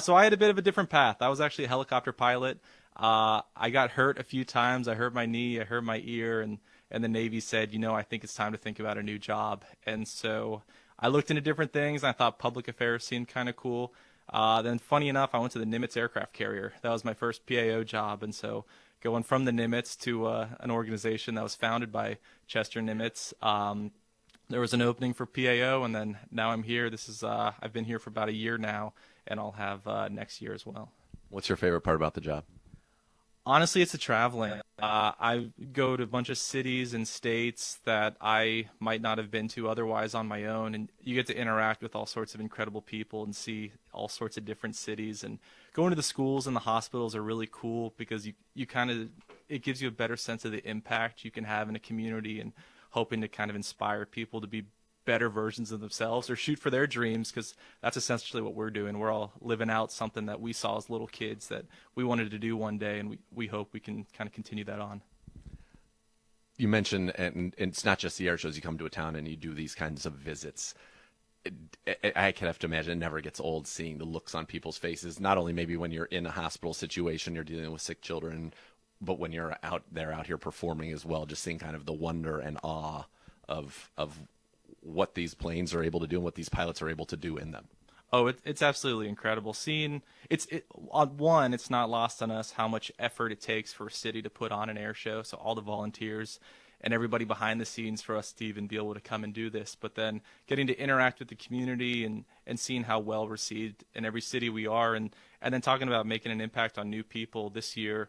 So I had a bit of a different path. I was actually a helicopter pilot. I got hurt a few times. I hurt my knee, I hurt my ear, and the Navy said, I think it's time to think about a new job. And so I looked into different things, and I thought public affairs seemed kind of cool. Then funny enough, I went to the Nimitz aircraft carrier. That was my first PAO job, and so going from the Nimitz to an organization that was founded by Chester Nimitz. There was an opening for PAO, and then now I'm here. I've been here for about a year now, and I'll have next year as well. What's your favorite part about the job? Honestly, it's the traveling. I go to a bunch of cities and states that I might not have been to otherwise on my own, and you get to interact with all sorts of incredible people and see all sorts of different cities. And going to the schools and the hospitals are really cool because it gives you a better sense of the impact you can have in a community, and hoping to kind of inspire people to be better versions of themselves or shoot for their dreams, because that's essentially what we're doing. We're all living out something that we saw as little kids that we wanted to do one day, and we hope we can kind of continue that on. You mentioned, and it's not just the air shows, you come to a town and you do these kinds of visits. I can have to imagine it never gets old seeing the looks on people's faces, not only maybe when you're in a hospital situation, you're dealing with sick children, but when you're out here performing as well, just seeing kind of the wonder and awe of what these planes are able to do and what these pilots are able to do in them. Oh, it's absolutely incredible. It's not lost on us how much effort it takes for a city to put on an air show. So all the volunteers and everybody behind the scenes for us to even be able to come and do this. But then getting to interact with the community and seeing how well received in every city we are, and then talking about making an impact on new people this year.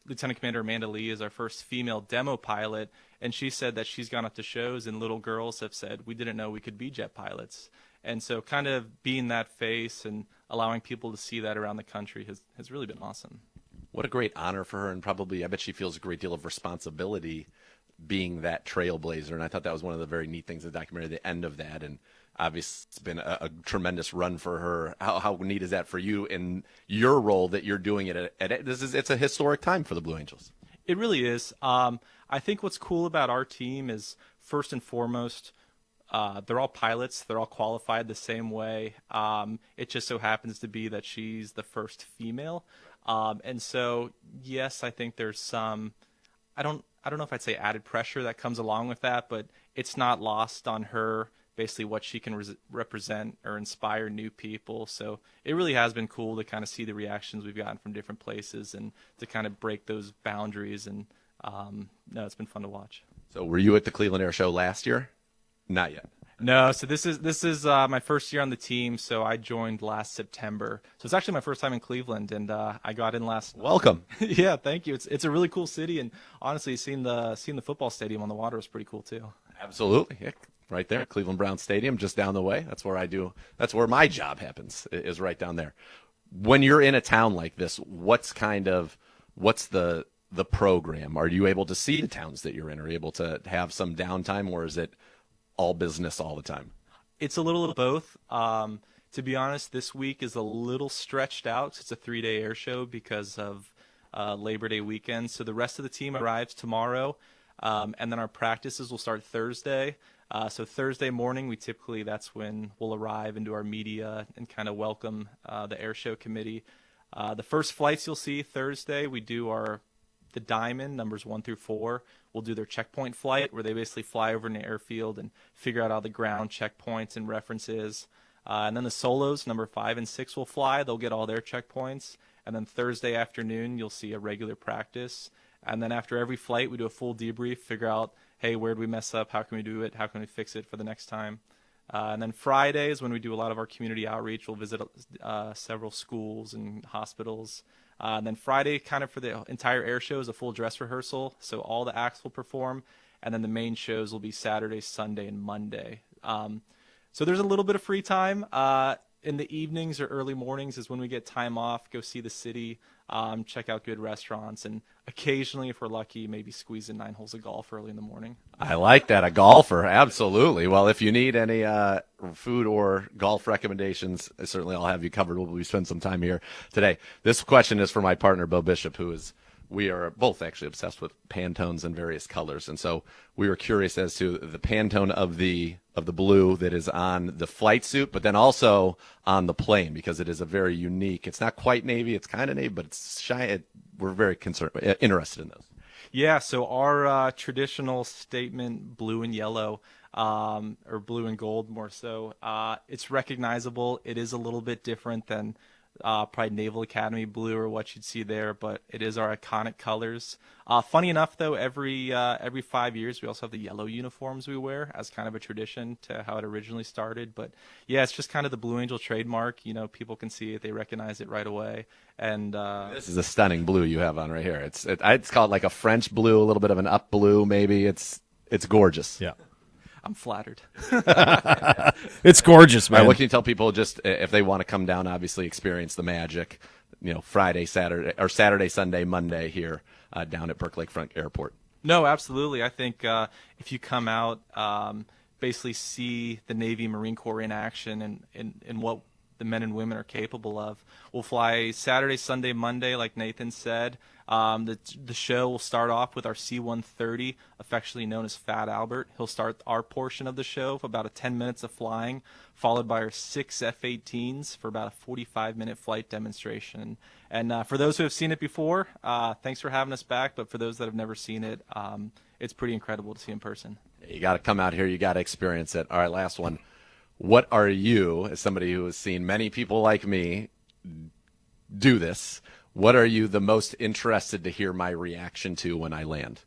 Lieutenant Commander Amanda Lee is our first female demo pilot, and she said that she's gone up to shows and little girls have said, we didn't know we could be jet pilots. And so kind of being that face and allowing people to see that around the country has really been awesome. What a great honor for her, and probably I bet she feels a great deal of responsibility being that trailblazer. And I thought that was one of the very neat things in the documentary, the end of that. And obviously it's been a tremendous run for her. How neat is that for you in your role that you're doing it at it's a historic time for the Blue Angels. It really is. I think what's cool about our team is, first and foremost, they're all pilots. They're all qualified the same way. It just so happens to be that she's the first female. And so, yes, I think there's some, I don't know if I'd say added pressure that comes along with that, but it's not lost on her, basically what she can represent or inspire new people. So it really has been cool to kind of see the reactions we've gotten from different places and to kind of break those boundaries. And no, it's been fun to watch. So were you at the Cleveland Air Show last year? Not yet. No, so this is my first year on the team. So I joined last September. So it's actually my first time in Cleveland, and I got in last. Welcome. Yeah, thank you. It's a really cool city, and honestly, seeing the football stadium on the water was pretty cool too. Absolutely, yeah, right there, Cleveland Browns Stadium, just down the way. That's where my job happens, is right down there. When you're in a town like this, what's the program? Are you able to see the towns that you're in? Are you able to have some downtime, or is it all business all the time? It's a little of both. To be honest, this week is a little stretched out. It's a 3-day air show because of Labor Day weekend. So the rest of the team arrives tomorrow, and then our practices will start Thursday. So Thursday morning, that's when we'll arrive and do our media and kind of welcome the air show committee. The first flights you'll see Thursday, we do the Diamond, numbers 1 through 4, will do their checkpoint flight, where they basically fly over an airfield and figure out all the ground checkpoints and references. And then the Solos, number 5 and 6, will fly. They'll get all their checkpoints. And then Thursday afternoon, you'll see a regular practice. And then after every flight, we do a full debrief, figure out, hey, where did we mess up? How can we do it? How can we fix it for the next time? And then Fridays, when we do a lot of our community outreach, we'll visit several schools and hospitals. And then Friday, kind of for the entire air show, is a full dress rehearsal. So all the acts will perform. And then the main shows will be Saturday, Sunday, and Monday. So there's a little bit of free time. In the evenings or early mornings is when we get time off, go see the city, check out good restaurants, and occasionally, if we're lucky, maybe squeeze in 9 holes of golf early in the morning. I like that, a golfer, absolutely. Well, if you need any food or golf recommendations, certainly I'll have you covered. We'll spend some time here today. This question is for my partner, Bo Bishop, we are both actually obsessed with Pantones in various colors, and so we were curious as to the Pantone of the blue that is on the flight suit, but then also on the plane, because it is a very unique. It's not quite navy, it's kind of navy, but it's shiny. We're very interested in those. Yeah, so our traditional statement, blue and yellow, or blue and gold more so, it's recognizable. It is a little bit different than probably Naval Academy blue or what you'd see there, but it is our iconic colors. Funny enough, though, every 5 years we also have the yellow uniforms we wear as kind of a tradition to how it originally started. But yeah, it's just kind of the Blue Angel trademark. You know, people can see it, they recognize it right away. And this is a stunning blue you have on right here. It's called like a French blue, a little bit of an up blue, maybe. It's gorgeous. Yeah. I'm flattered. It's gorgeous, man. All right, what can you tell people just if they want to come down, obviously experience the magic, you know, Friday, Saturday, or Saturday, Sunday, Monday here down at Burke Lakefront Airport? No, absolutely. I think if you come out, basically see the Navy Marine Corps in action and what the men and women are capable of. We'll fly Saturday, Sunday, Monday, like Nathan said. The show will start off with our C-130, affectionately known as Fat Albert. He'll start our portion of the show for about 10 minutes of flying, followed by our 6 F-18s for about a 45-minute flight demonstration. And for those who have seen it before, thanks for having us back. But for those that have never seen it, it's pretty incredible to see in person. You got to come out here. You got to experience it. All right, last one. What are you, as somebody who has seen many people like me do this, what are you the most interested to hear my reaction to when I land?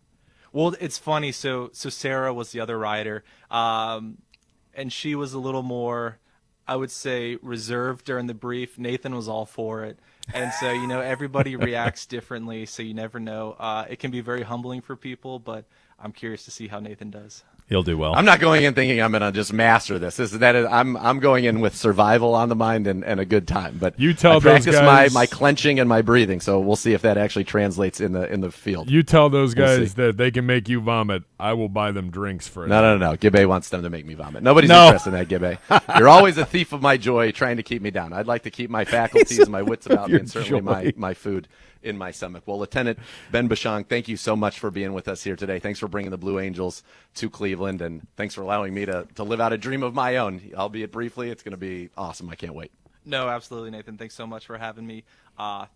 Well, it's funny. So Sarah was the other rider, and she was a little more, I would say, reserved during the brief. Nathan was all for it. And so, you know, everybody reacts differently, so you never know. It can be very humbling for people, but I'm curious to see how Nathan does. He'll do well. I'm not going in thinking I'm going to just master this. I'm going in with survival on the mind and a good time. But you tell I practice those guys, my clenching and my breathing, so we'll see if that actually translates in the field. You tell those guys that if they can make you vomit, I will buy them drinks for it. No. Gibbe wants them to make me vomit. Nobody's No. interested in that, Gibbe. You're always a thief of my joy, trying to keep me down. I'd like to keep my faculties, my wits about me, and certainly my food in my stomach. Well, Lieutenant Ben Bashang, thank you so much for being with us here today. Thanks for bringing the Blue Angels to Cleveland, and thanks for allowing me to live out a dream of my own, albeit briefly. It's going to be awesome. I can't wait. No, absolutely, Nathan. Thanks so much for having me.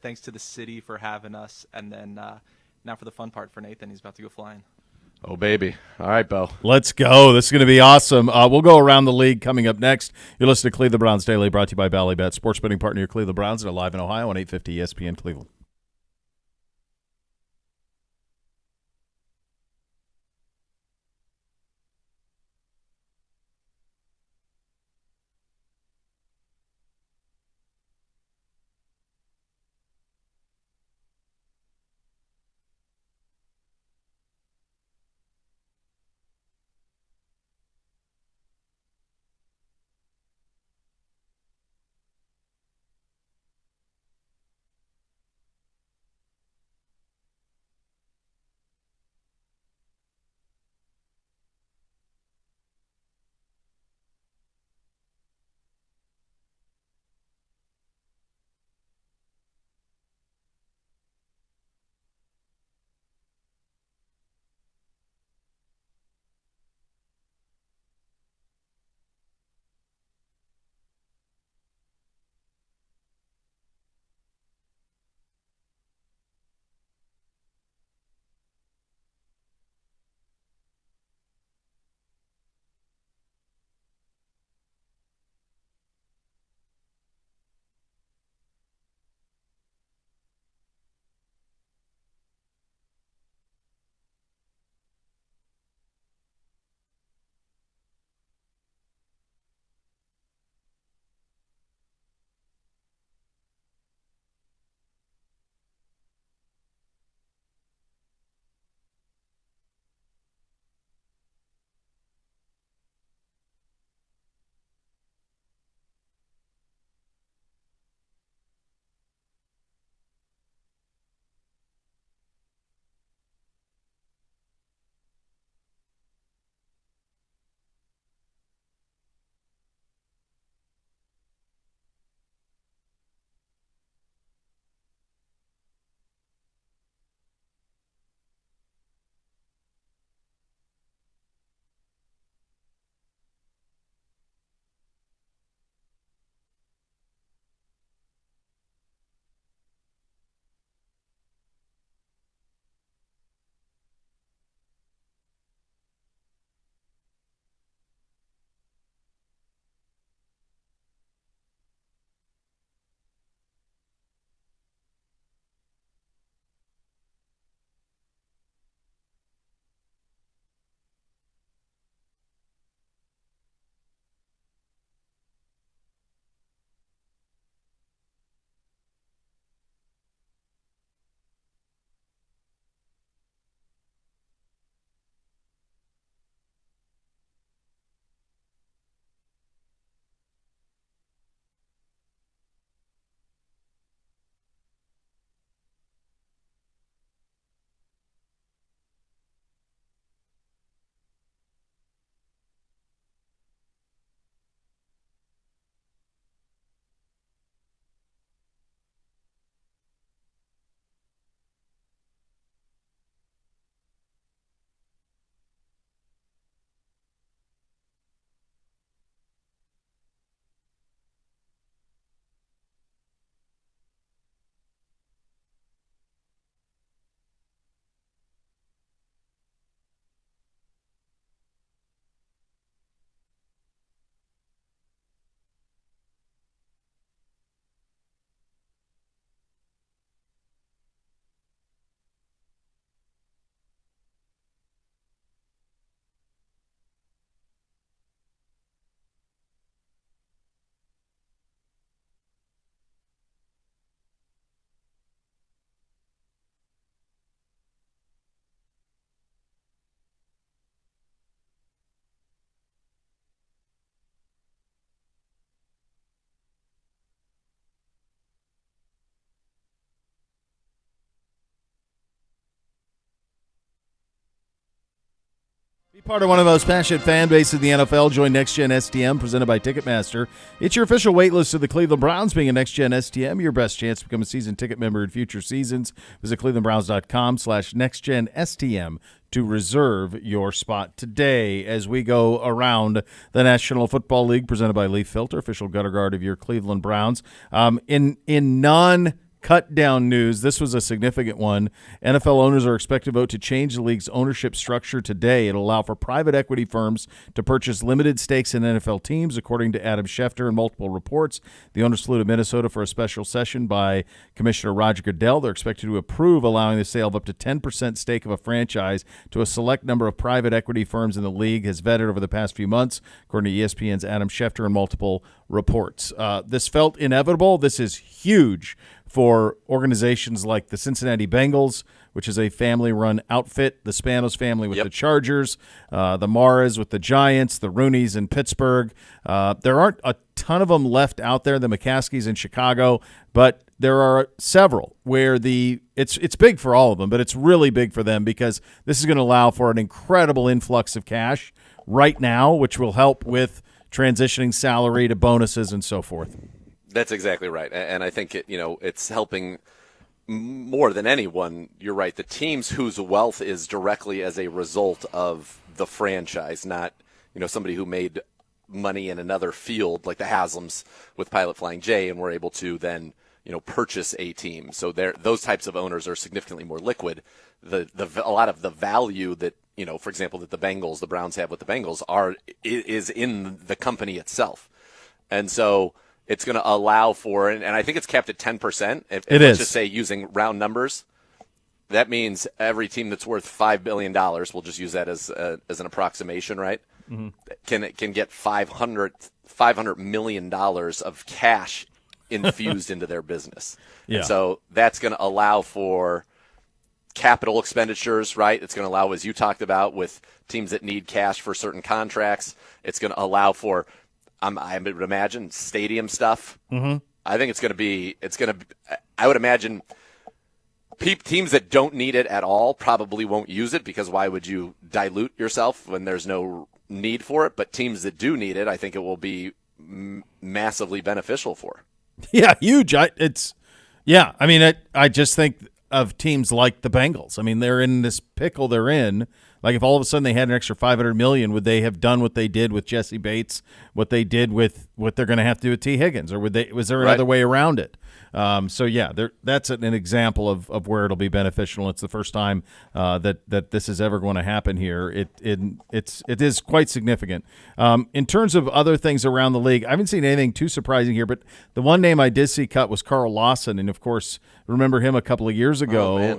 Thanks to the city for having us. And then now for the fun part for Nathan. He's about to go flying. Oh, baby. All right, Bo. Let's go. This is going to be awesome. We'll go around the league coming up next. You're listening to Cleveland Browns Daily, brought to you by Ballybet, sports betting partner of Cleveland Browns, and live in Ohio on 850 ESPN Cleveland. Be part of one of the most passionate fan bases in the NFL. Join Next Gen STM, presented by Ticketmaster. It's your official waitlist of the Cleveland Browns. Being a Next Gen STM, your best chance to become a season ticket member in future seasons. Visit clevelandbrowns.com/nextgenstm to reserve your spot today as we go around the National Football League, presented by Leaf Filter, official gutter guard of your Cleveland Browns. In non-Cutdown news, this was a significant one. NFL owners are expected to vote to change the league's ownership structure today. It'll allow for private equity firms to purchase limited stakes in NFL teams, according to Adam Schefter and multiple reports. The owners flew to Minnesota for a special session by Commissioner Roger Goodell. They're expected to approve allowing the sale of up to 10% stake of a franchise to a select number of private equity firms in the league, has vetted over the past few months, according to ESPN's Adam Schefter and multiple reports. This felt inevitable. This is huge for organizations like the Cincinnati Bengals, which is a family-run outfit, the Spanos family with the Chargers, the Maras with the Giants, the Rooneys in Pittsburgh. There aren't a ton of them left out there, the McCaskies in Chicago, but there are several where it's big for all of them, but it's really big for them because this is going to allow for an incredible influx of cash right now, which will help with transitioning salary to bonuses and so forth. That's exactly right, and I think it's helping more than anyone. You're right. The teams whose wealth is directly as a result of the franchise, not somebody who made money in another field like the Haslams with Pilot Flying J, and were able to then purchase a team. So those types of owners are significantly more liquid. A lot of the value that for example, that the Browns have with the Bengals is in the company itself, and so it's going to allow for, and I think it's capped at 10%. Let's just say, using round numbers, that means every team that's worth $5 billion, we'll just use that as an approximation, right? Mm-hmm. Can get $500 million of cash infused into their business. Yeah. And so that's going to allow for capital expenditures, right? It's going to allow, as you talked about, with teams that need cash for certain contracts. It's going to allow for, I would imagine, stadium stuff. Mm-hmm. I think I would imagine teams that don't need it at all probably won't use it, because why would you dilute yourself when there's no need for it? But teams that do need it, I think it will be massively beneficial for. Yeah, huge. I just think of teams like the Bengals. I mean, they're in this pickle they're in. Like, if all of a sudden they had an extra $500 million, would they have done what they did with Jesse Bates, what they did with what they're going to have to do with T. Higgins, or was there another way around it? That's an example of where it'll be beneficial. It's the first time that this is ever going to happen here. It is quite significant. In terms of other things around the league, I haven't seen anything too surprising here, but the one name I did see cut was Carl Lawson, and of course, remember him a couple of years ago,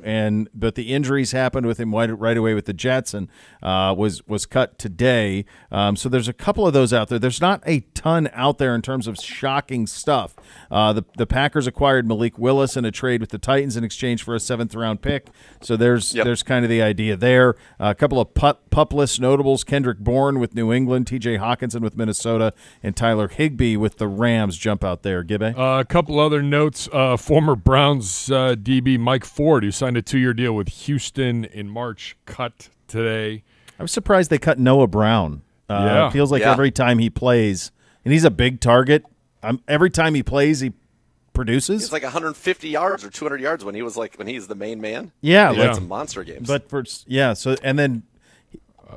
but the injuries happened with him right away with the Jets, and was cut today. So there's a couple of those out there. There's not a ton out there in terms of shocking stuff. The Packers acquired Malik Willis in a trade with the Titans in exchange for a 7th-round pick. So there's kind of the idea there. A couple of pup-less notables: Kendrick Bourne with New England, T.J. Hawkinson with Minnesota, and Tyler Higbee with the Rams jump out there. Gibbe? A couple other notes. Former Browns DB Mike Ford, who signed a 2-year deal with Houston in March, cut today. I was surprised they cut Noah Brown. It feels like every time he plays, and he's a big target, every time he plays, he produces. He's like 150 yards or 200 yards when he's the main man. Yeah, he had some monster games. But and then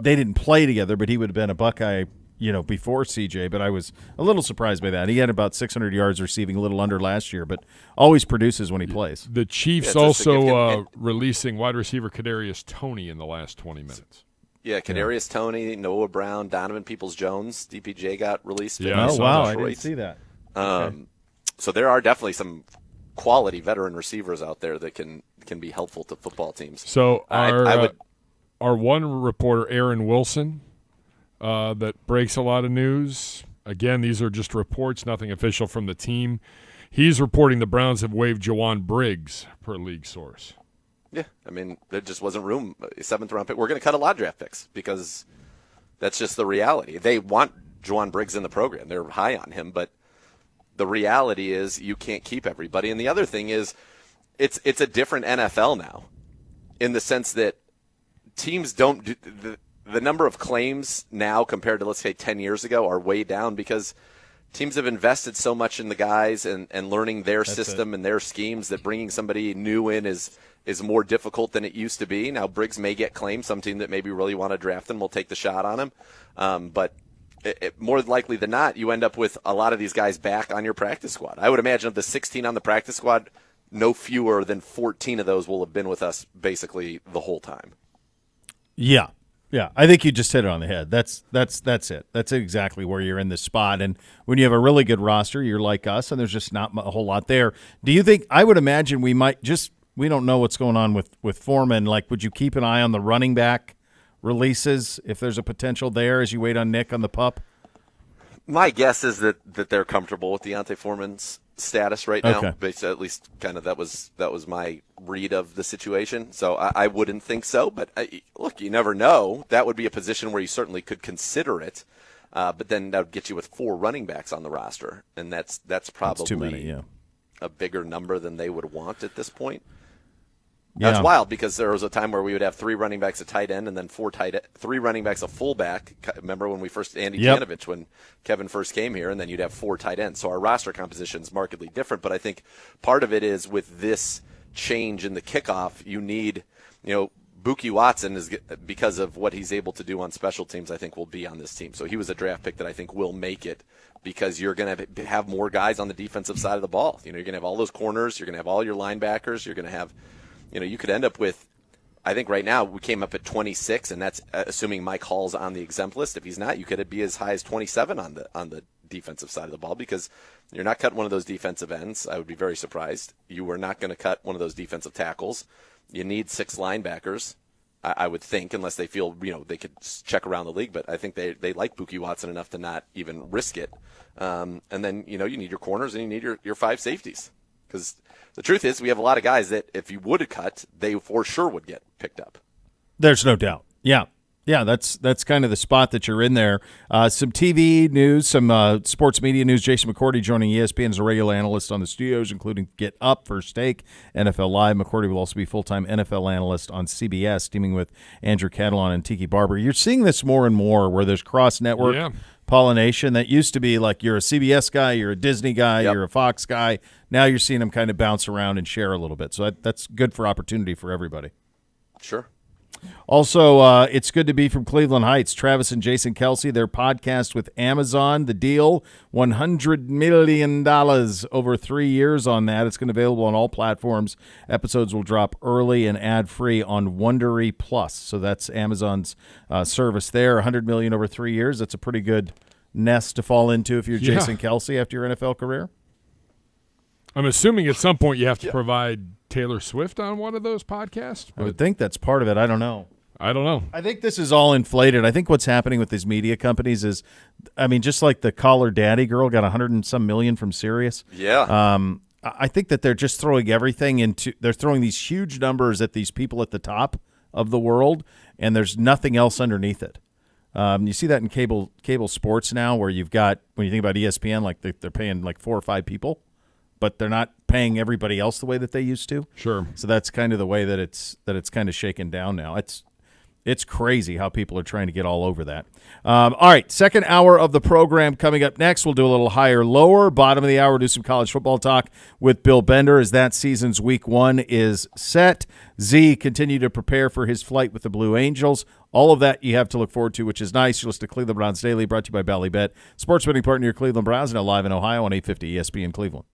they didn't play together, but he would have been a Buckeye, before CJ. But I was a little surprised by that. He had about 600 yards receiving, a little under last year, but always produces when he plays. The Chiefs also releasing wide receiver Kadarius Toney in the last 20 minutes. Yeah, Kadarius Toney, Noah Brown, Donovan Peoples-Jones, DPJ got released. Yeah, oh wow, I didn't see that. So there are definitely some quality veteran receivers out there that can be helpful to football teams. So our one reporter, Aaron Wilson, that breaks a lot of news. Again, these are just reports, nothing official from the team. He's reporting the Browns have waived Jawan Briggs, per league source. Yeah, I mean, there just wasn't room. 7th-round pick. We're going to cut a lot of draft picks because that's just the reality. They want Jawan Briggs in the program. They're high on him, but the reality is you can't keep everybody. And the other thing is it's a different NFL now, in the sense that teams don't the number of claims now compared to, let's say, 10 years ago are way down because teams have invested so much in the guys and learning their system and their schemes that bringing somebody new in is more difficult than it used to be. Now, Briggs may get claimed. Some team that maybe really want to draft him will take the shot on him. But more likely than not, you end up with a lot of these guys back on your practice squad. I would imagine of the 16 on the practice squad, no fewer than 14 of those will have been with us basically the whole time. Yeah. Yeah, I think you just hit it on the head. That's it. That's exactly where you're in this spot. And when you have a really good roster, you're like us, and there's just not a whole lot there. Do you think – I would imagine we might just – we don't know what's going on with Foreman. Like, would you keep an eye on the running back releases if there's a potential there as you wait on Nick on the pup? My guess is that they're comfortable with Deontay Foreman's status right now. Okay. Based, at least kind of that was my read of the situation. So I wouldn't think so. But look, you never know. That would be a position where you certainly could consider it. But then that would get you with 4 running backs on the roster, and that's probably too many, yeah. a bigger number than they would want at this point. Yeah. That's wild because there was a time where we would have 3 running backs at tight end and then 3 running backs a fullback. Remember when we first Andy Janovich, when Kevin first came here, and then you'd have 4 tight ends. So our roster composition is markedly different. But I think part of it is with this change in the kickoff, you need, Buki Watson is, because of what he's able to do on special teams, I think will be on this team. So he was a draft pick that I think will make it because you're going to have more guys on the defensive side of the ball. You're going to have all those corners. You're going to have all your linebackers. You're going to have. You could end up with, I think right now we came up at 26, and that's assuming Mike Hall's on the exempt list. If he's not, you could be as high as 27 on the defensive side of the ball because you're not cutting one of those defensive ends. I would be very surprised. You are not going to cut one of those defensive tackles. You need 6 linebackers, I would think, unless they feel they could check around the league. But I think they like Buki Watson enough to not even risk it. And then you need your corners and you need your 5 safeties because. The truth is, we have a lot of guys that if you would have cut, they for sure would get picked up. There's no doubt. Yeah. Yeah, that's kind of the spot that you're in there. Some TV news, some sports media news. Jason McCourty joining ESPN as a regular analyst on the studios, including Get Up, First Take, NFL Live. McCourty will also be full-time NFL analyst on CBS, teaming with Andrew Catalon and Tiki Barber. You're seeing this more and more where there's cross-network pollination. That used to be like you're a CBS guy, you're a Disney guy, you're a Fox guy. Now you're seeing them kind of bounce around and share a little bit. So that's good for opportunity for everybody. Sure. Also, it's good to be from Cleveland Heights. Travis and Jason Kelsey, their podcast with Amazon. The deal, $100 million over 3 years on that. It's going to be available on all platforms. Episodes will drop early and ad-free on Wondery Plus. So that's Amazon's service there. $100 million over 3 years. That's a pretty good nest to fall into if you're Jason Kelsey after your NFL career. I'm assuming at some point you have to provide Taylor Swift on one of those podcasts. I would think that's part of it. I don't know. I think this is all inflated. I think what's happening with these media companies is, just like the Caller Daddy girl got 100 and some million from Sirius. Yeah. I think that they're just throwing everything into – they're throwing these huge numbers at these people at the top of the world, and there's nothing else underneath it. You see that in cable sports now where you've got – when you think about ESPN, like they're paying like 4 or 5 people, but they're not paying everybody else the way that they used to. Sure. So that's kind of the way that it's kind of shaken down now. It's crazy how people are trying to get all over that. All right, second hour of the program coming up next. We'll do a little higher, lower. Bottom of the hour, do some college football talk with Bill Bender as that season's week 1 is set. Z continue to prepare for his flight with the Blue Angels. All of that you have to look forward to, which is nice. You listen to Cleveland Browns Daily, brought to you by Ballybet, sports betting partner your Cleveland Browns, now live in Ohio on 850 ESPN Cleveland.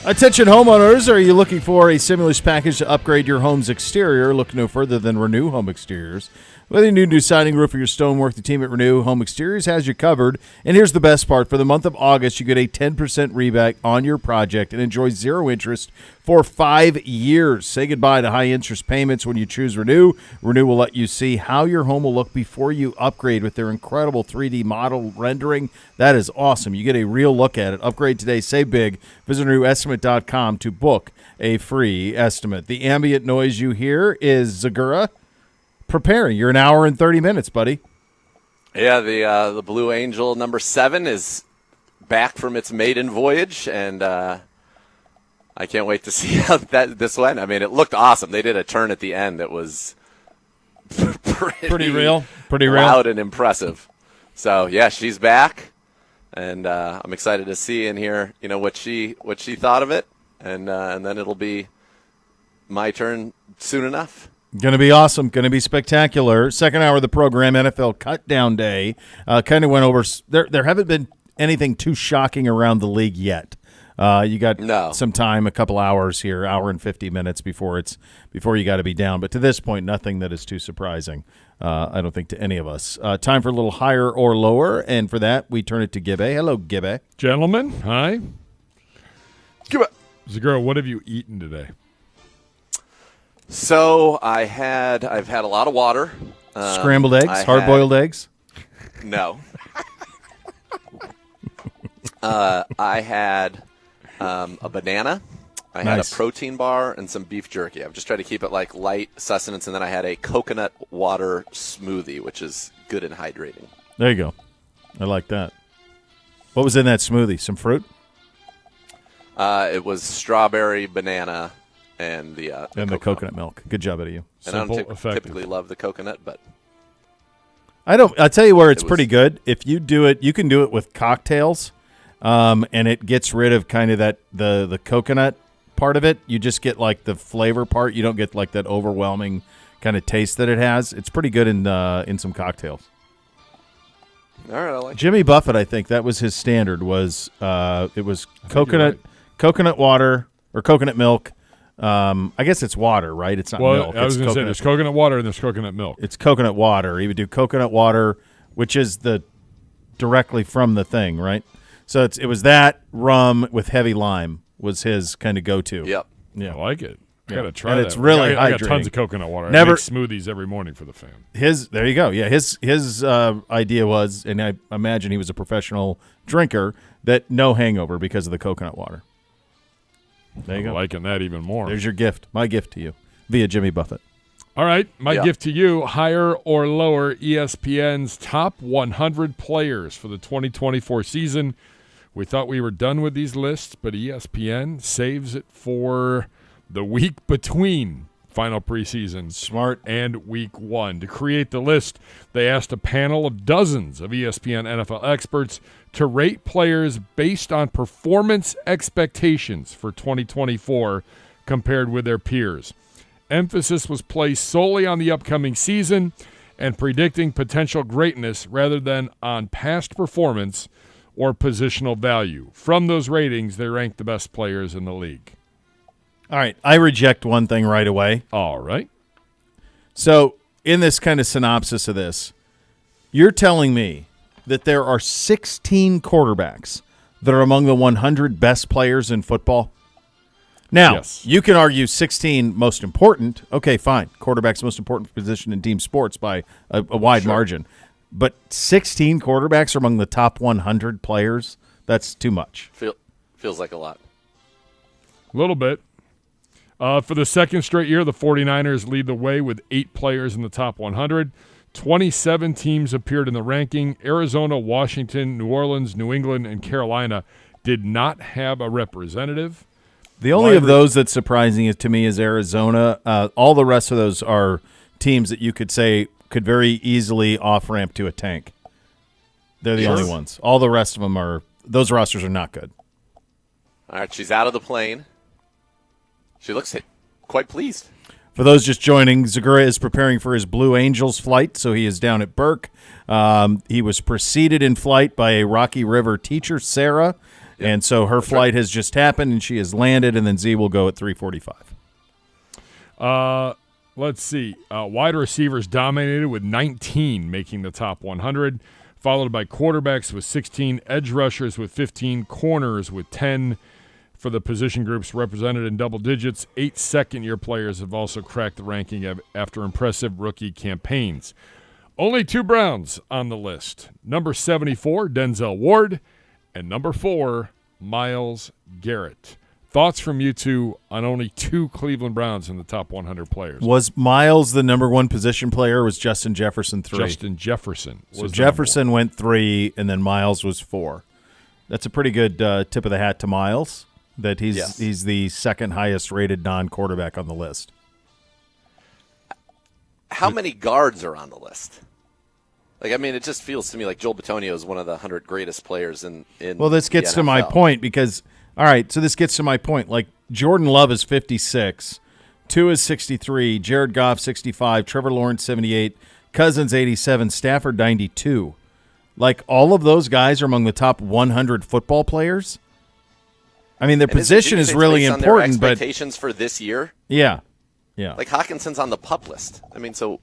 Attention homeowners, are you looking for a stimulus package to upgrade your home's exterior? Look no further than Renew Home Exteriors. Whether you need new siding, roofing, or stonework, the team at Renew Home Exteriors has you covered. And here's the best part. For the month of August, you get a 10% rebate on your project and enjoy zero interest for 5 years. Say goodbye to high interest payments when you choose Renew. Renew will let you see how your home will look before you upgrade with their incredible 3D model rendering. That is awesome. You get a real look at it. Upgrade today. Save big. Visit RenewEstimate.com to book a free estimate. The ambient noise you hear is Zagura preparing. You're an hour and 30 minutes, buddy. Yeah, the Blue Angel number 7 is back from its maiden voyage, and I can't wait to see how this went. I mean, it looked awesome. They did a turn at the end that was pretty real, loud and impressive. So yeah, she's back, and I'm excited to see and hear what she thought of it, and then it'll be my turn soon enough. Going to be awesome. Going to be spectacular. Second hour of the program, NFL Cutdown Day. Kind of went over. There haven't been anything too shocking around the league yet. You got some time, a couple hours here, hour and 50 minutes before you got to be down. But to this point, nothing that is too surprising. I don't think to any of us. Time for a little higher or lower, and for that we turn it to Gibbe. Hello, Gibbe. Gentlemen, hi. Gibbe. Zagura, what have you eaten today? So I've had a lot of water. Scrambled eggs, hard-boiled eggs. No. I had a banana. I had a protein bar and some beef jerky. I've just tried to keep it like light sustenance, and then I had a coconut water smoothie, which is good and hydrating. There you go. I like that. What was in that smoothie? Some fruit? It was strawberry, banana, and the coconut milk. Good job out of you. And I don't typically love the coconut, but I'll tell you where it's pretty good. If you do it, you can do it with cocktails, and it gets rid of kind of that the coconut part of it. You just get like the flavor part. You don't get like that overwhelming kind of taste that it has. It's pretty good in some cocktails. All right, I like Jimmy Buffett, I think that was his standard. It was coconut water or coconut milk. I guess it's water, right? It's not milk. I was going to say there's coconut water and there's coconut milk. It's coconut water. He would do coconut water, which is directly from the thing, right? So it was that rum with heavy lime was his kind of go-to. Yep. Yeah, I like it. I got to try that. It's really hydrating. I got tons of coconut water. I make smoothies every morning for the fam. There you go. Yeah, his idea was, and I imagine he was a professional drinker, that no hangover because of the coconut water. There you go. Liking that even more. There's your gift. My gift to you via Jimmy Buffett. All right. My gift to you, higher or lower, ESPN's top 100 players for the 2024 season. We thought we were done with these lists, but ESPN saves it for the week between final preseason and week 1. To create the list, they asked a panel of dozens of ESPN NFL experts to rate players based on performance expectations for 2024 compared with their peers. Emphasis was placed solely on the upcoming season and predicting potential greatness rather than on past performance or positional value. From those ratings, they ranked the best players in the league. All right, I reject one thing right away. All right. So in this kind of synopsis of this, you're telling me that there are 16 quarterbacks that are among the 100 best players in football? Now, yes. You can argue 16 most important. Okay, fine. Quarterback's most important position in team sports by a wide margin. But 16 quarterbacks are among the top 100 players? That's too much. Feels like a lot. A little bit. For the second straight year, the 49ers lead the way with 8 players in the top 100. 27 teams appeared in the ranking. Arizona, Washington, New Orleans, New England, and Carolina did not have a representative. The only of those that's surprising to me is Arizona. All the rest of those are teams that you could say could very easily off-ramp to a tank. They're the only ones. All the rest of them those rosters are not good. All right, she's out of the plane. She looks quite pleased. For those just joining, Zagura is preparing for his Blue Angels flight, so he is down at Burke. He was preceded in flight by a Rocky River teacher, Sarah, And so her flight has just happened, and she has landed, and then Z will go at 3:45. Let's see. Wide receivers dominated with 19 making the top 100, followed by quarterbacks with 16, edge rushers with 15, corners with 10. For the position groups represented in double digits, 8 second-year players have also cracked the ranking after impressive rookie campaigns. Only 2 Browns on the list. Number 74, Denzel Ward, and number 4, Myles Garrett. Thoughts from you two on only 2 Cleveland Browns in the top 100 players? Was Myles the number 1 position player, or was Justin Jefferson 3? Justin Jefferson. So Jefferson went 3, and then Myles was 4. That's a pretty good tip of the hat to Myles, that he's the second highest rated non-quarterback on the list. How many guards are on the list? Like, I mean, it just feels to me like Joel Bitonio is one of the 100 greatest players in Well, this gets the to my NFL. point because, all right, so this gets to my point. Like, Jordan Love is 56, 2 is 63, Jared Goff 65, Trevor Lawrence 78, Cousins 87, Stafford 92. Like, all of those guys are among the top 100 football players. I mean, their position is really based on their important, but expectations for this year, yeah. like Hawkinson's on the pup list. I mean, so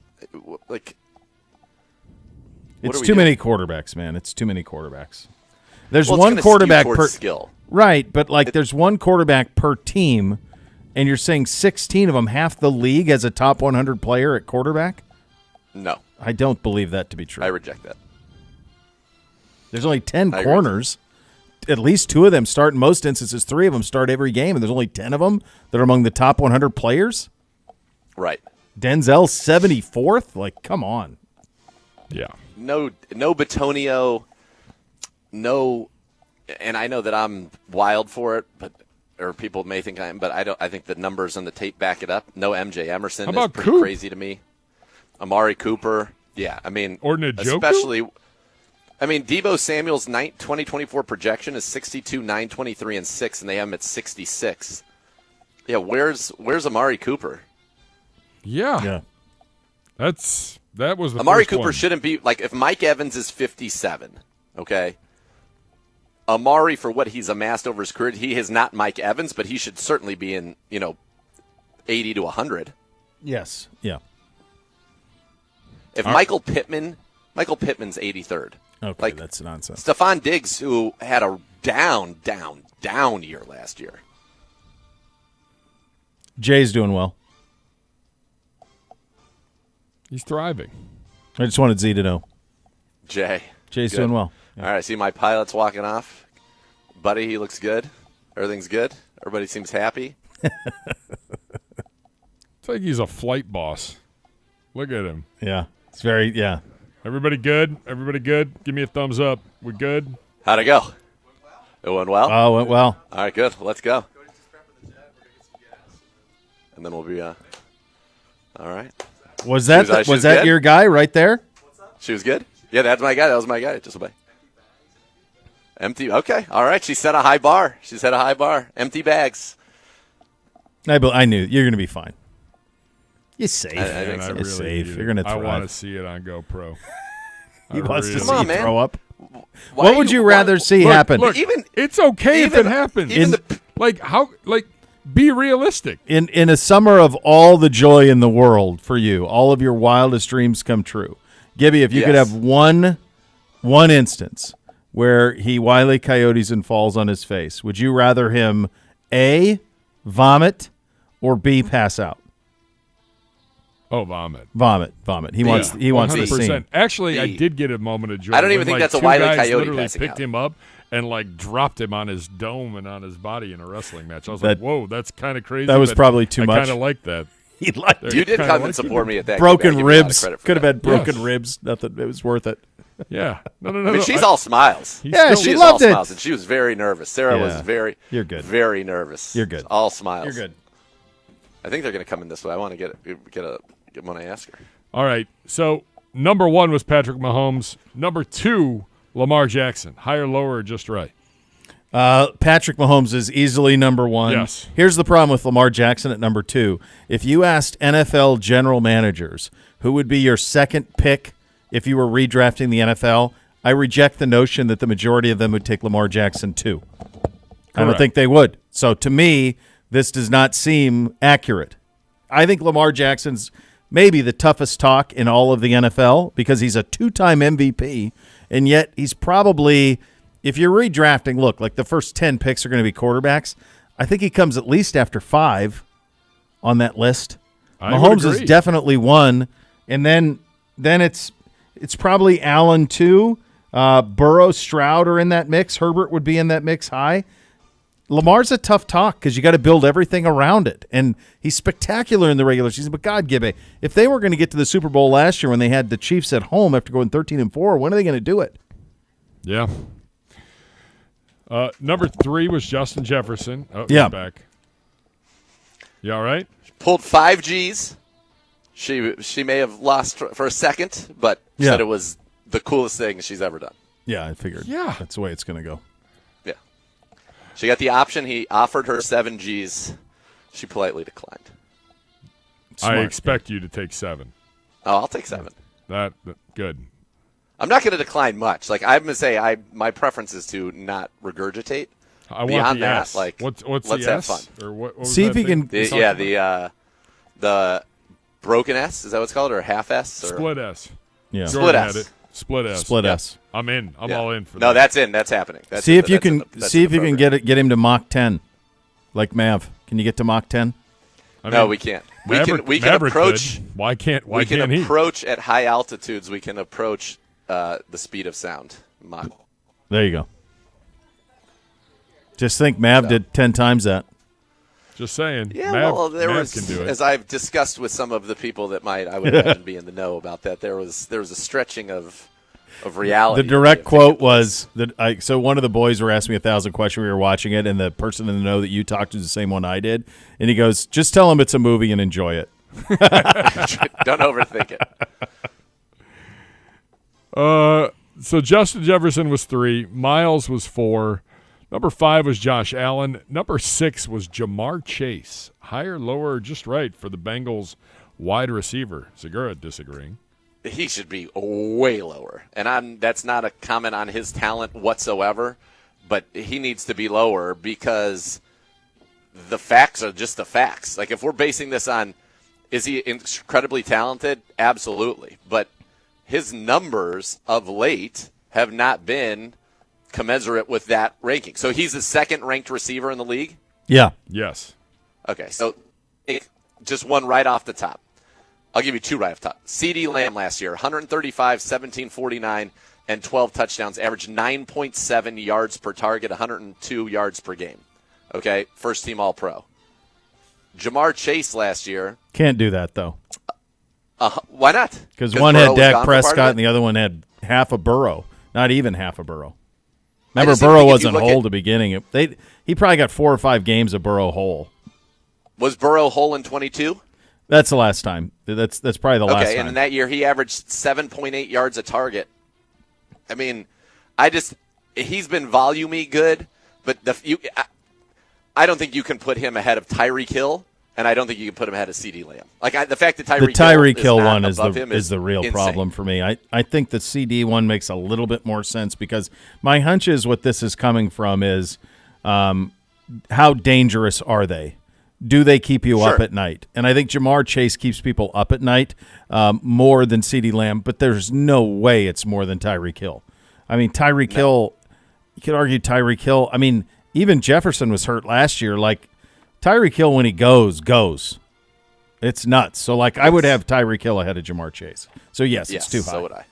like, what It's are we too doing? many quarterbacks, man. It's too many quarterbacks. There's Well, it's one gonna skew quarterback towards per skill. right, but like there's one quarterback per team, and you're saying 16 of them, half the league as a top 100 player at quarterback. No, I don't believe that to be true. I reject that. There's only 10 I agree. corners. At least 2 of them start. In most instances, 3 of them start every game, and there's only 10 of them that are among the top 100 players. Right. Denzel 74th. Like, come on. Yeah. No Bitonio, no, and I know that I'm wild for it, or people may think I am, but I don't. I think the numbers on the tape back it up. No MJ Emerson How is about pretty Coop? crazy to me. Amari Cooper, yeah, I mean, Or Njoku? especially. I mean, Deebo Samuel's 2024 projection is 62, 9, 23, and 6, and they have him at 66. Yeah, where's Amari Cooper? Yeah. That was the Amari first Cooper one. shouldn't be like if Mike Evans is 57, okay? Amari, for what he's amassed over his career, he is not Mike Evans, but he should certainly be in 80 to 100. Yes. Yeah. If Michael Pittman's 83rd. Okay, Like, that's nonsense. Stephon Diggs, who had a down year last year. Jay's doing well. He's thriving. I just wanted Z to know. Jay's Jay's doing well. All right, see my pilot's walking off. Buddy, he looks good. Everything's good. Everybody seems happy. It's like he's a flight boss. Look at him. Yeah. It's very, yeah. Everybody good? Everybody good? Give me a thumbs up. We good? How'd it go? It went well? Oh, went well. All right, good. Let's go. And then we'll be, all right. Was that She was was that good? your guy right there? She was good? Yeah, that's my guy. That was my guy. Just obey. Empty. Okay. All right. She set a high bar. Empty bags. I knew you're going to be fine. You're safe. I think so. You're really safe. need You're it. going to I thrive. want to see it on GoPro. He wants to really see Come on, you man. throw up. Why What would you why- rather see Look, happen? look, Even- it's okay if even- it happens. even the- Be realistic. In a summer of all the joy in the world for you, all of your wildest dreams come true. Gibby, if you could Yes. have one instance where he Wile E. Coyotes and falls on his face, would you rather him A, vomit, or B, pass out? Oh, vomit. Vomit. He wants the 100%. scene. Actually, I B. did get a moment of joy. I don't even when, think like, that's a two Wile E. guys Coyote literally passing picked out. him up and like dropped him on his dome and on his body in a wrestling match. I was That- like, whoa, that's kind of crazy. that was but probably too I much. kind of like that. He liked There You did kinda come like and support me at that. broken Gibby. I give you a lot of ribs. credit for Could have that. had broken Yes. ribs. Nothing. It was worth it. Yeah. No. I mean, she's all smiles. He's Yeah, still- she is loved all it. smiles, and she was very nervous. Sarah was Yeah. very, You're good. very nervous. You're good. All smiles. You're good. I think they're going to come in this way. I want to get when I ask her. All right. So number 1 was Patrick Mahomes. Number 2, Lamar Jackson. Higher, lower, or just right? Patrick Mahomes is easily number 1. Yes. Here's the problem with Lamar Jackson at number 2. If you asked NFL general managers who would be your second pick if you were redrafting the NFL, I reject the notion that the majority of them would take Lamar Jackson too. I don't think they would. So to me, this does not seem accurate. I think Lamar Jackson's maybe the toughest talk in all of the NFL because he's a 2-time MVP, and yet he's probably, if you're redrafting, look, like the first 10 picks are going to be quarterbacks. I think he comes at least after 5 on that list. Mahomes is definitely 1, and then it's probably Allen 2. Burrow, Stroud are in that mix. Herbert would be in that mix high. Lamar's a tough talk because you got to build everything around it, and he's spectacular in the regular season. But God, Gibby, if they were going to get to the Super Bowl last year when they had the Chiefs at home after going 13-4, when are they going to do it? Yeah. Number 3 was Justin Jefferson. Oh, yeah. He's back. You all right? Pulled 5 Gs. She may have lost for a second, but said it was the coolest thing she's ever done. Yeah, I figured. Yeah. That's the way it's going to go. Yeah. She got the option. He offered her 7 Gs. She politely declined. I expect you to take 7. Oh, I'll take 7. That good. I'm not going to decline much. Like I'm going to say, my preference is to not regurgitate. I Beyond want the that, S. like, what's let's the have S? fun. Or what was See that if you thing? can. The broken S, is that what it's called, or half S? Or? Split S. Yeah. Split Jordan S. had it. Split S. Split S. I'm in. I'm all in for that. No, that's in. That's happening. See if you can get him to Mach 10, like Mav. Can you get to Mach 10? No, we can't. We can approach. Could. Why can't we can he? approach at high altitudes. We can approach the speed of sound. Mach. There you go. Just think, Mav did 10 times that. Just saying. Yeah, Mav can do it. As I've discussed with some of the people that I would imagine be in the know about that, there was a stretching of reality. The direct quote was that so one of the boys were asking me 1,000 questions. We were watching it, and the person in the know that you talked to is the same one I did, and he goes, "Just tell him it's a movie and enjoy it." Don't overthink it. So Justin Jefferson was 3. Miles was 4. Number 5 was Josh Allen. Number 6 was Jamar Chase. Higher, lower, just right for the Bengals wide receiver. Segura disagreeing. He should be way lower. And that's not a comment on his talent whatsoever, but he needs to be lower because the facts are just the facts. Like if we're basing this on, is he incredibly talented? Absolutely. But his numbers of late have not been commensurate with that ranking. So he's the second ranked receiver in the league? Yeah. Yes. Okay, so just one right off the top. I'll give you 2 right off the top. CeeDee Lamb last year, 135, 1749, and 12 touchdowns, averaged 9.7 yards per target, 102 yards per game. Okay, first team All-Pro. Jamar Chase last year. Can't do that, though. Why not? Because one had Dak Prescott and the other one had half a Burrow. Not even half a Burrow. Remember, Burrow wasn't whole at the beginning. He probably got 4 or 5 games of Burrow whole. Was Burrow whole in 22? That's the last time. That's probably the last time. Okay, and in that year he averaged 7.8 yards a target. I mean, he's been volume-y good, but I don't think you can put him ahead of Tyreek Hill, and I don't think you can put him ahead of CeeDee Lamb. The fact that Tyreek Hill one is the real insane. problem for me. I think the CD one makes a little bit more sense because my hunch is what this is coming from is how dangerous are they? Do they keep you up at night? And I think Jamar Chase keeps people up at night more than CeeDee Lamb, but there's no way it's more than Tyreek Hill. I mean, Tyreek Hill, you could argue Tyreek Hill. I mean, even Jefferson was hurt last year. Like, Tyreek Hill, when he goes. It's nuts. So, I would have Tyreek Hill ahead of Jamar Chase. So, yes, it's too high.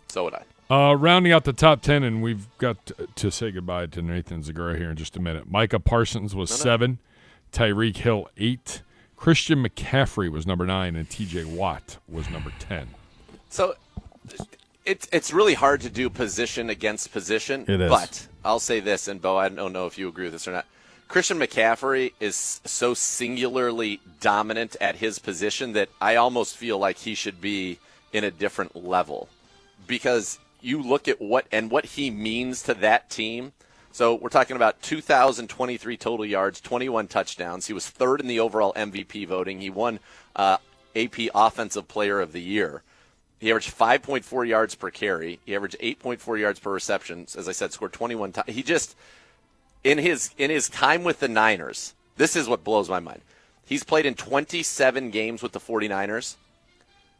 So would I. Rounding out the top 10, and we've got to say goodbye to Nathan Zagura here in just a minute. Micah Parsons was 7. Tyreek Hill, 8. Christian McCaffrey was number 9, and T.J. Watt was number 10. So it's really hard to do position against position. It is. But I'll say this, and Bo, I don't know if you agree with this or not. Christian McCaffrey is so singularly dominant at his position that I almost feel like he should be in a different level. Because you look at what he means to that team. So we're talking about 2,023 total yards, 21 touchdowns. He was 3rd in the overall MVP voting. He won AP Offensive Player of the Year. He averaged 5.4 yards per carry. He averaged 8.4 yards per reception. As I said, scored 21 times. in his time with the Niners, this is what blows my mind. He's played in 27 games with the 49ers.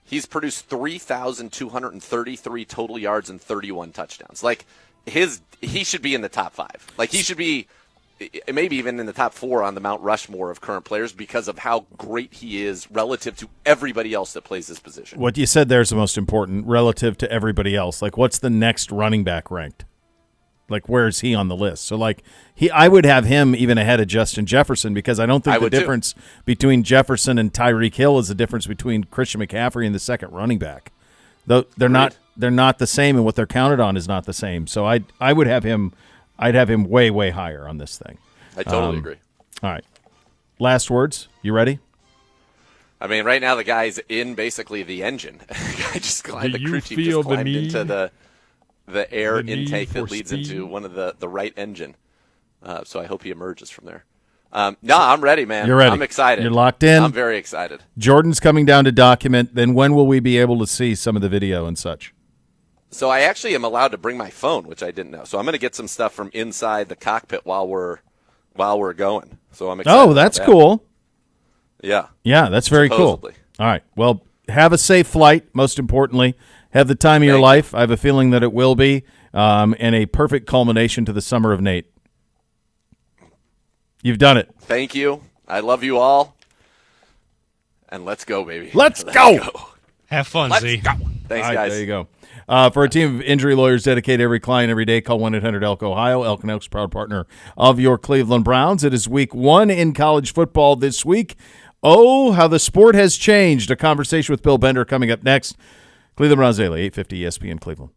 He's produced 3,233 total yards and 31 touchdowns. Like he should be in the top 5. Like he should be maybe even in the top 4 on the Mount Rushmore of current players because of how great he is relative to everybody else that plays this position. What you said there is the most important, relative to everybody else. Like, what's the next running back ranked? Like, where is he on the list? So, like, I would have him even ahead of Justin Jefferson because I don't think the difference between Jefferson and Tyreek Hill is the difference between Christian McCaffrey and the second running back. Though they're not the same, and what they're counted on is not the same. So I would have him. I'd have him way, way higher on this thing. I totally agree. All right. Last words. You ready? I mean, right now the guy's in basically the engine. I just climbed into the air intake that leads speed? into one of the right engine. So I hope he emerges from there. No, I'm ready, man. You're ready. I'm excited. You're locked in. I'm very excited. Jordan's coming down to document. Then when will we be able to see some of the video and such? So I actually am allowed to bring my phone, which I didn't know. So I'm going to get some stuff from inside the cockpit while we're going. So I'm excited. Oh, that's cool. Yeah. Yeah, that's very Supposedly. cool. All right. Well, have a safe flight, most importantly. Have the time of your life. I have a feeling that it will be, and a perfect culmination to the summer of Nate. You've done it. Thank you. I love you all. And let's go, baby. Let's go. Have fun, Z. Go. Thanks, All right, guys. there you go. For a team of injury lawyers dedicated to every client every day, call 1-800-ELK-OHIO. Elk & Elk's proud partner of your Cleveland Browns. It is week 1 in college football this week. Oh, how the sport has changed. A conversation with Bill Bender coming up next. Cleveland Browns Daily, 850 ESPN Cleveland.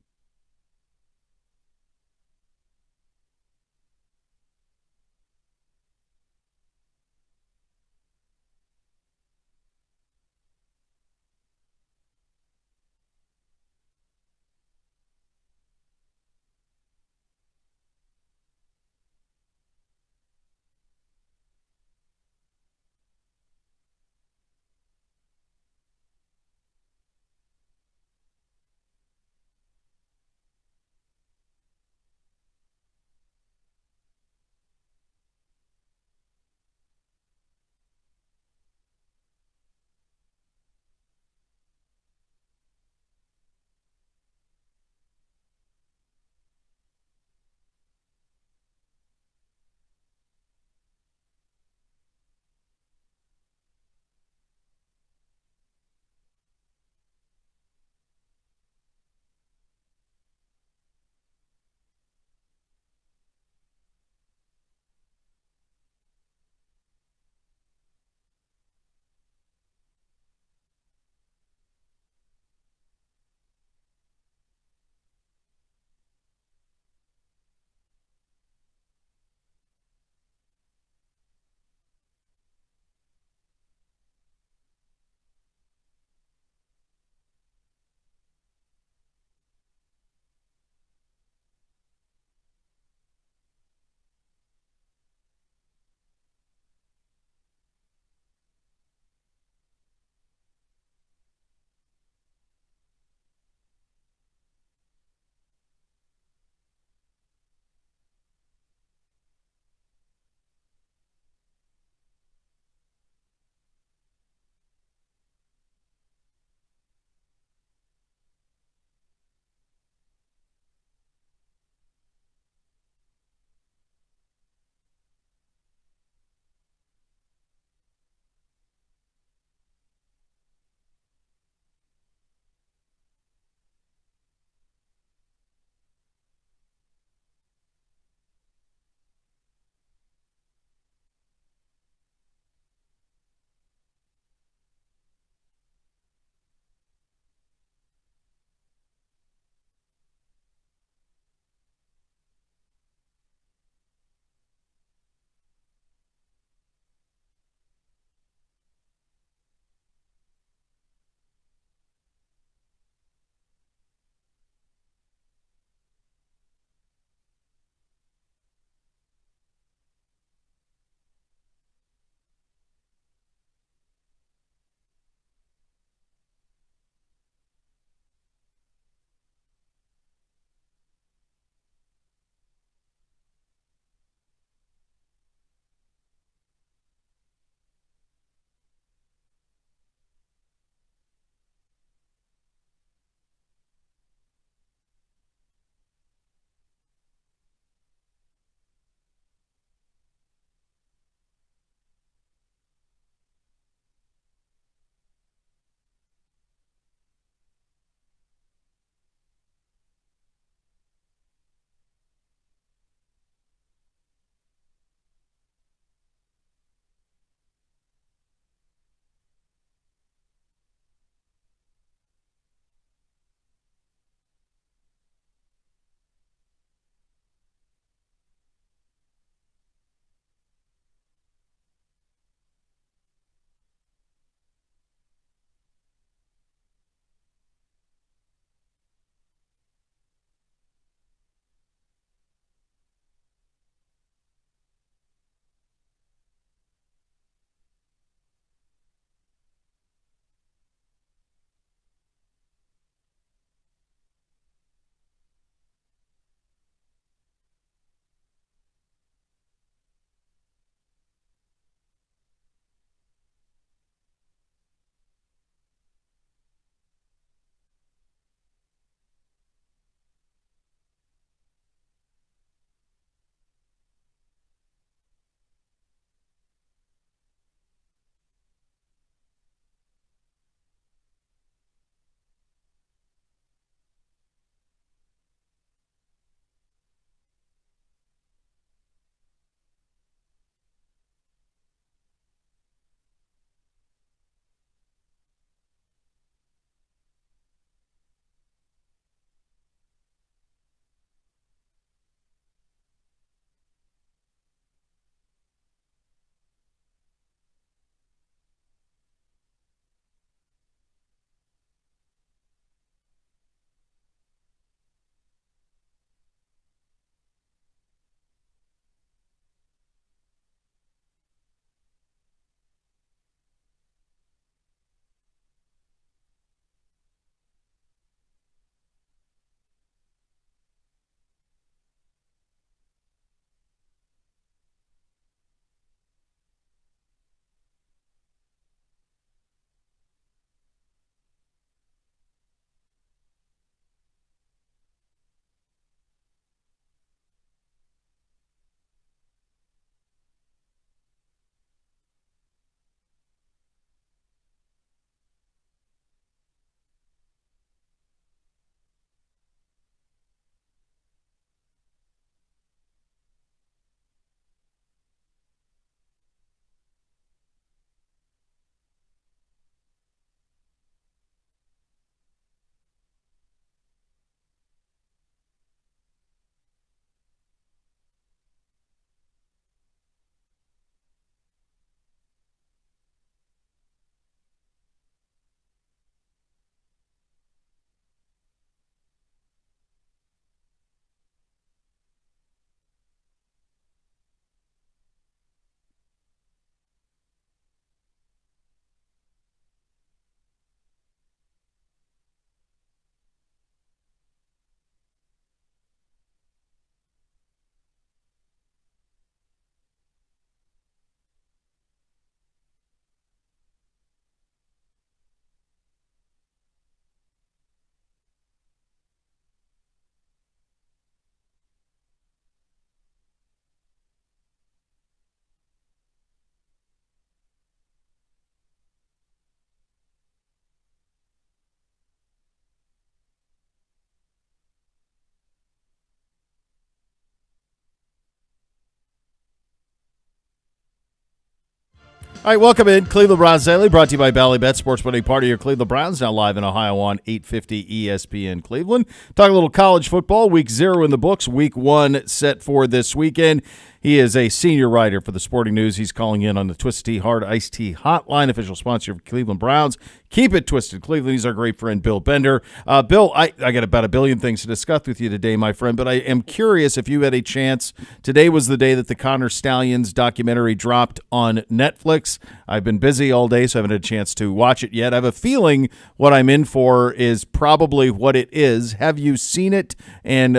All right, welcome in. Cleveland Browns Daily, brought to you by Bally Bet, sports betting part of your Cleveland Browns, now live in Ohio on 850 ESPN Cleveland. Talk a little college football. Week 0 in the books. Week 1 set for this weekend. He is a senior writer for the Sporting News. He's calling in on the Twisted Tea Hard Iced Tea Hotline, official sponsor of Cleveland Browns. Keep it twisted, Cleveland. He's our great friend, Bill Bender. Bill, I got about a billion things to discuss with you today, my friend, but I am curious if you had a chance. Today was the day that the Connor Stallions documentary dropped on Netflix. I've been busy all day, so I haven't had a chance to watch it yet. I have a feeling what I'm in for is probably what it is. Have you seen it? And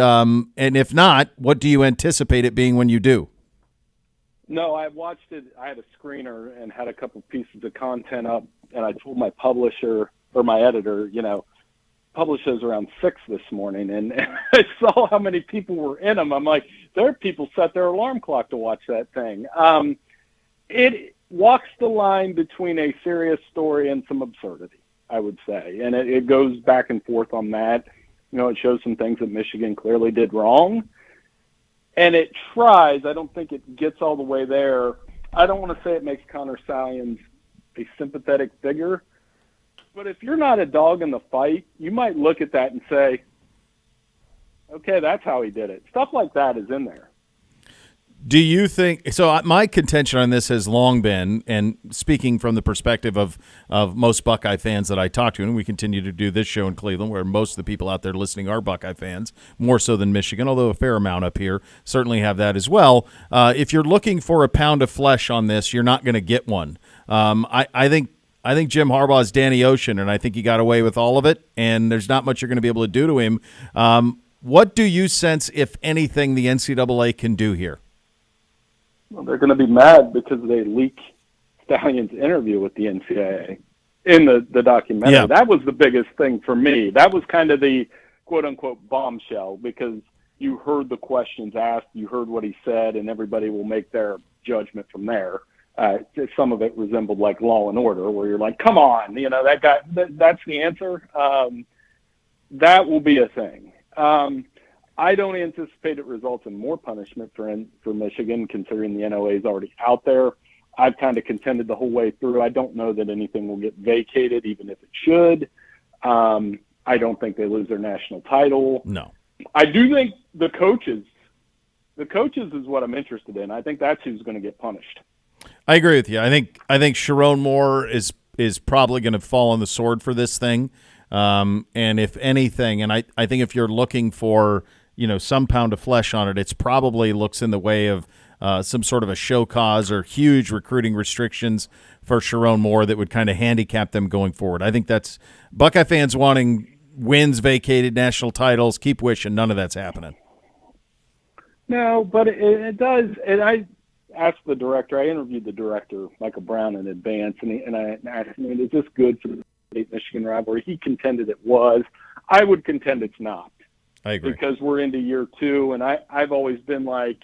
if not, what do you anticipate it being when you do? No, I watched it. I had a screener and had a couple pieces of content up, and I told my publisher or my editor, publish those around 6 this morning, and I saw how many people were in them. I'm like, there are people set their alarm clock to watch that thing. It walks the line between a serious story and some absurdity, I would say, and it goes back and forth on that. It shows some things that Michigan clearly did wrong. And it tries. I don't think it gets all the way there. I don't want to say it makes Connor Stallions a sympathetic figure, but if you're not a dog in the fight, you might look at that and say, okay, that's how he did it. Stuff like that is in there. Do you think – so my contention on this has long been, and speaking from the perspective of most Buckeye fans that I talk to, and we continue to do this show in Cleveland where most of the people out there listening are Buckeye fans, more so than Michigan, although a fair amount up here certainly have that as well. If you're looking for a pound of flesh on this, you're not going to get one. I think Jim Harbaugh is Danny Ocean, and I think he got away with all of it, and there's not much you're going to be able to do to him. What do you sense, if anything, the NCAA can do here? Well, they're going to be mad because they leak Stallion's interview with the NCAA in the documentary. Yeah. That was the biggest thing for me. That was kind of the quote-unquote bombshell because you heard the questions asked, you heard what he said, and everybody will make their judgment from there. Some of it resembled like Law and Order where you're like, come on, that guy, that's the answer. That will be a thing. I don't anticipate it results in more punishment for Michigan, considering the NOA is already out there. I've kind of contended the whole way through. I don't know that anything will get vacated, even if it should. I don't think they lose their national title. No. I do think the coaches is what I'm interested in. I think that's who's going to get punished. I agree with you. I think Sharon Moore is probably going to fall on the sword for this thing. And if anything, and I think if you're looking for some pound of flesh on it, it's probably looks in the way of some sort of a show cause or huge recruiting restrictions for Sharon Moore that would kind of handicap them going forward. I think that's Buckeye fans wanting wins vacated, national titles, keep wishing none of that's happening. No, but it does. And I asked the director, I interviewed the director, Michael Brown, in advance, and I asked him, is this good for the State-Michigan rivalry? He contended it was. I would contend it's not. I agree. Because we're into year 2, and I've always been like,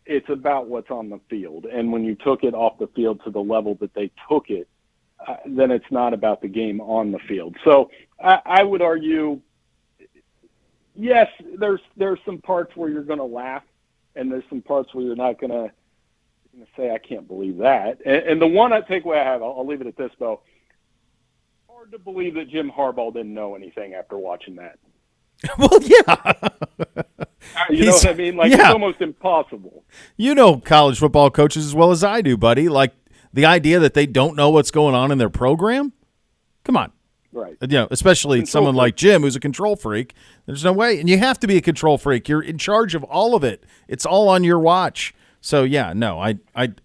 it's about what's on the field. And when you took it off the field to the level that they took it, then it's not about the game on the field. So I would argue, yes, there's some parts where you're going to laugh, and there's some parts where you're not going to say, I can't believe that. And the one takeaway I have, I'll leave it at this, though. Hard to believe that Jim Harbaugh didn't know anything after watching that. Well, yeah. You know what I mean? Like, It's almost impossible. You know college football coaches as well as I do, buddy. Like, the idea that they don't know what's going on in their program? Come on. Right. Especially someone like Jim who's a control freak. There's no way. And you have to be a control freak. You're in charge of all of it. It's all on your watch. So, yeah, no,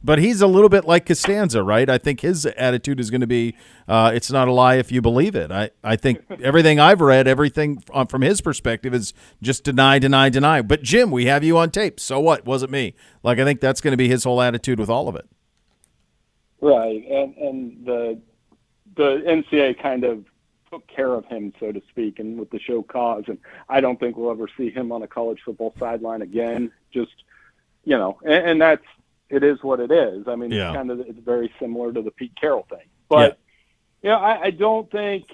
but he's a little bit like Costanza, right? I think his attitude is going to be, it's not a lie if you believe it. I think everything I've read, everything from his perspective is just deny, deny, deny. But, Jim, we have you on tape. So what? Wasn't me. Like, I think that's going to be his whole attitude with all of it. Right, and the NCAA kind of took care of him, so to speak, and with the show cause. And I don't think we'll ever see him on a college football sideline again. Just – and it is what it is. I mean, it's very similar to the Pete Carroll thing. But, I don't think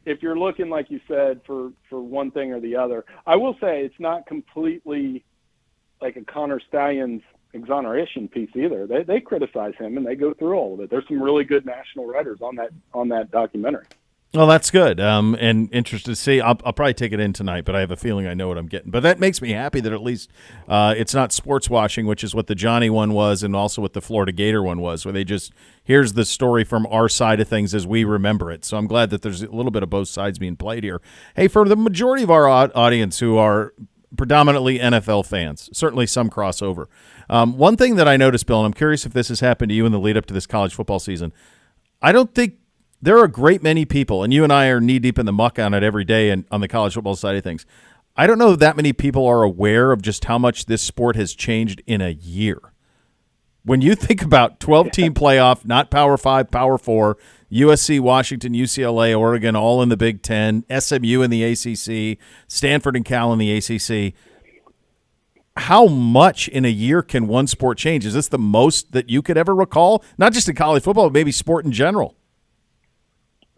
if you're looking, like you said, for one thing or the other, I will say it's not completely like a Connor Stallions exoneration piece either. They criticize him and they go through all of it. There's some really good national writers on that documentary. Well, that's good. And interested to see. I'll probably take it in tonight, but I have a feeling I know what I'm getting. But that makes me happy that at least it's not sports washing, which is what the Johnny one was, and also what the Florida Gator one was, where they just here's the story from our side of things as we remember it. So I'm glad that there's a little bit of both sides being played here. Hey, for the majority of our audience who are predominantly NFL fans, certainly some crossover. One thing that I noticed, Bill, and I'm curious if this has happened to you in the lead up to this college football season, I don't think there are a great many people, and you and I are knee-deep in the muck on it every day and on the college football side of things. I don't know that many people are aware of just how much this sport has changed in a year. When you think about 12-team playoff, not Power 5, Power 4, USC, Washington, UCLA, Oregon, all in the Big Ten, SMU in the ACC, Stanford and Cal in the ACC, how much in a year can one sport change? Is this the most that you could ever recall? Not just in college football, but maybe sport in general.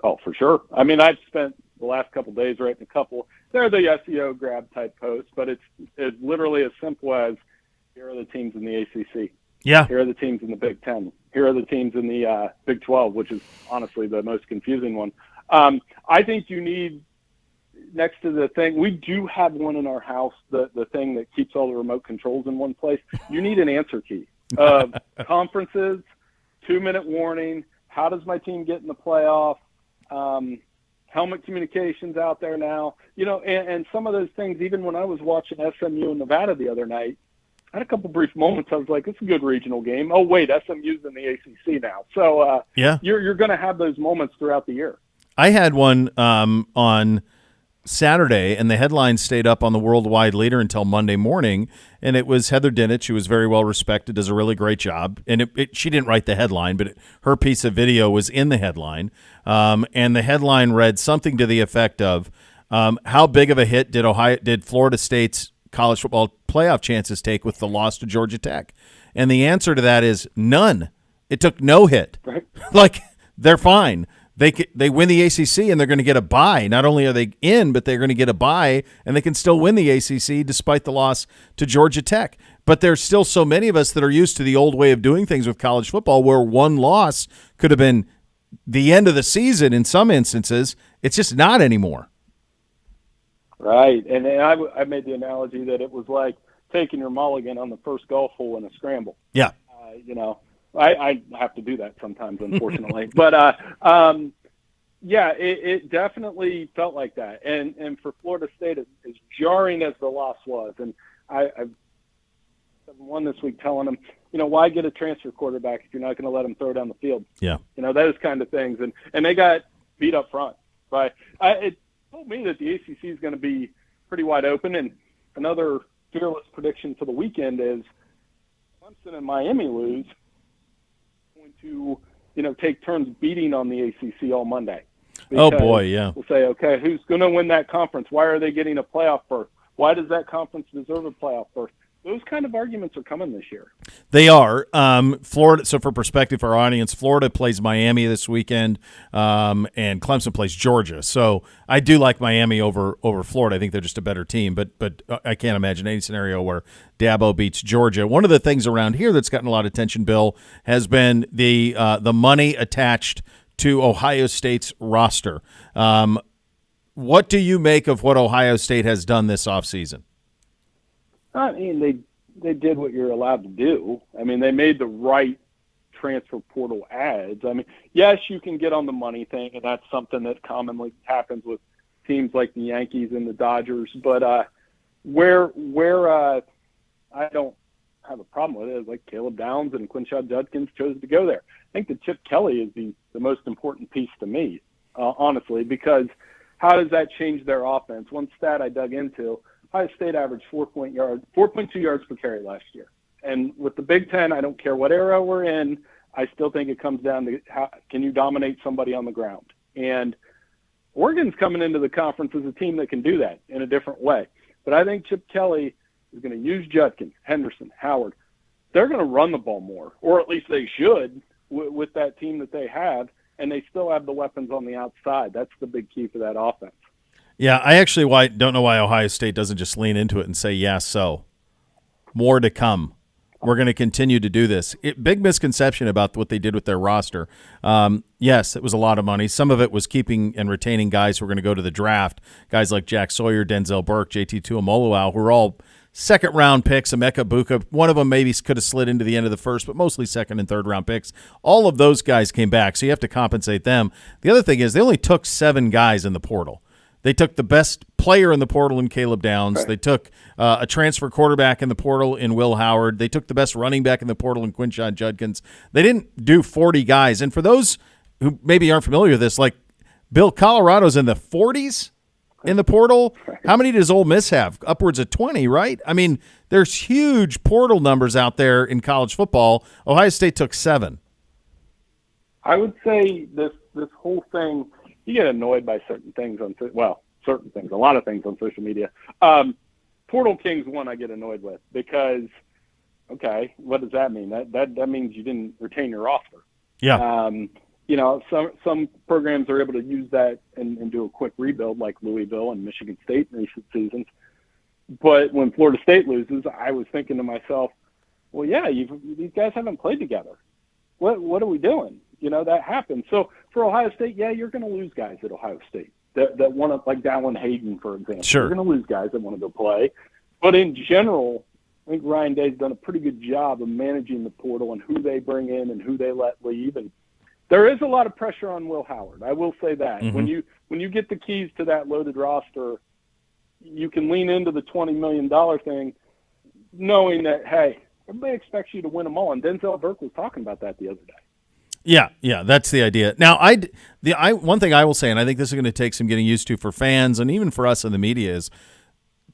Oh, for sure. I mean, I've spent the last couple of days writing a couple. They're the SEO grab type posts, but it's literally as simple as here are the teams in the ACC. Yeah. Here are the teams in the Big Ten. Here are the teams in the Big 12, which is honestly the most confusing one. I think you need, next to the thing, we do have one in our house, the thing that keeps all the remote controls in one place. You need an answer key. Conferences, 2-minute warning, how does my team get in the playoff? Helmet communications out there now, and some of those things, even when I was watching SMU and Nevada the other night, I had a couple brief moments. I was like, it's a good regional game. Oh, wait, SMU's in the ACC now. So yeah, you're going to have those moments throughout the year. I had one on Saturday, and the headline stayed up on the Worldwide Leader until Monday morning, and it was Heather Dinich, who was very well respected, does a really great job, and she didn't write the headline, but her piece of video was in the headline, and the headline read something to the effect of, how big of a hit did Florida State's college football playoff chances take with the loss to Georgia Tech? And the answer to that is none. It took no hit. Right. Like, they're fine. They win the ACC, and they're going to get a bye. Not only are they in, but they're going to get a bye, and they can still win the ACC despite the loss to Georgia Tech. But there's still so many of us that are used to the old way of doing things with college football, where one loss could have been the end of the season in some instances. It's just not anymore. Right, and I made the analogy that it was like taking your mulligan on the first golf hole in a scramble. Yeah. I have to do that sometimes, unfortunately. But, yeah, it definitely felt like that. And for Florida State, as jarring as the loss was, and I've won this week telling them, why get a transfer quarterback if you're not going to let him throw down the field? Yeah. Those kind of things. And they got beat up front. But it told me that the ACC is going to be pretty wide open. And another fearless prediction for the weekend is Clemson and Miami lose. To take turns beating on the ACC all Monday. Oh boy, yeah. We'll say, okay, who's going to win that conference? Why are they getting a playoff berth? Why does that conference deserve a playoff berth? Those kind of arguments are coming this year. They are. Florida. So for perspective for our audience, Florida plays Miami this weekend, and Clemson plays Georgia. So I do like Miami over Florida. I think they're just a better team, but I can't imagine any scenario where Dabo beats Georgia. One of the things around here that's gotten a lot of attention, Bill, has been the money attached to Ohio State's roster. What do you make of what Ohio State has done this offseason? I mean, they did what you're allowed to do. I mean, they made the right transfer portal adds. I mean, yes, you can get on the money thing, and that's something that commonly happens with teams like the Yankees and the Dodgers. But where I don't have a problem with it is like Caleb Downs and Quinshad Judkins chose to go there. I think that Chip Kelly is the most important piece to me, honestly, because how does that change their offense? One stat I dug into, Ohio State averaged 4.2 yards per carry last year. And with the Big Ten, I don't care what era we're in, I still think it comes down to how can you dominate somebody on the ground. And Oregon's coming into the conference as a team that can do that in a different way. But I think Chip Kelly is going to use Judkins, Henderson, Howard. They're going to run the ball more, or at least they should with that team that they have, and they still have the weapons on the outside. That's the big key for that offense. Yeah, I actually don't know why Ohio State doesn't just lean into it and say, yes, so more to come. we're going to continue to do this. Big misconception about what they did with their roster. Yes, it was a lot of money. Some of it was keeping and retaining guys who were going to go to the draft, guys like Jack Sawyer, Denzel Burke, JT Tuimoloau, who were all second-round picks, Emeka Buka. One of them maybe could have slid into the end of the first, but mostly second- and third-round picks. All of those guys came back, so you have to compensate them. The other thing is they only took 7 guys in the portal. They took the best player in the portal in Caleb Downs. Right. They took a transfer quarterback in the portal in Will Howard. They took the best running back in the portal in Quinshon Judkins. They didn't do 40 guys. And for those who maybe aren't familiar with this, like Bill, Colorado's in the 40s in the portal. How many does Ole Miss have? Upwards of 20, right? I mean, there's huge portal numbers out there in college football. Ohio State took 7. I would say this whole thing, you get annoyed by certain things certain things, a lot of things on social media. Portal King's one I get annoyed with because, okay, what does that mean? That means you didn't retain your roster. Yeah. Some programs are able to use that and do a quick rebuild like Louisville and Michigan State in recent seasons. But when Florida State loses, I was thinking to myself, well, yeah, these guys haven't played together. What are we doing? That happens. So for Ohio State, yeah, you're going to lose guys at Ohio State that want to, like Dallin Hayden, for example. Sure. You're going to lose guys that want to go play. But in general, I think Ryan Day's done a pretty good job of managing the portal and who they bring in and who they let leave. And there is a lot of pressure on Will Howard. I will say that. Mm-hmm. When you get the keys to that loaded roster, you can lean into the $20 million thing, knowing that, hey, everybody expects you to win them all. And Denzel Burke was talking about that the other day. Yeah, that's the idea. Now, one thing I will say, and I think this is going to take some getting used to for fans and even for us in the media, is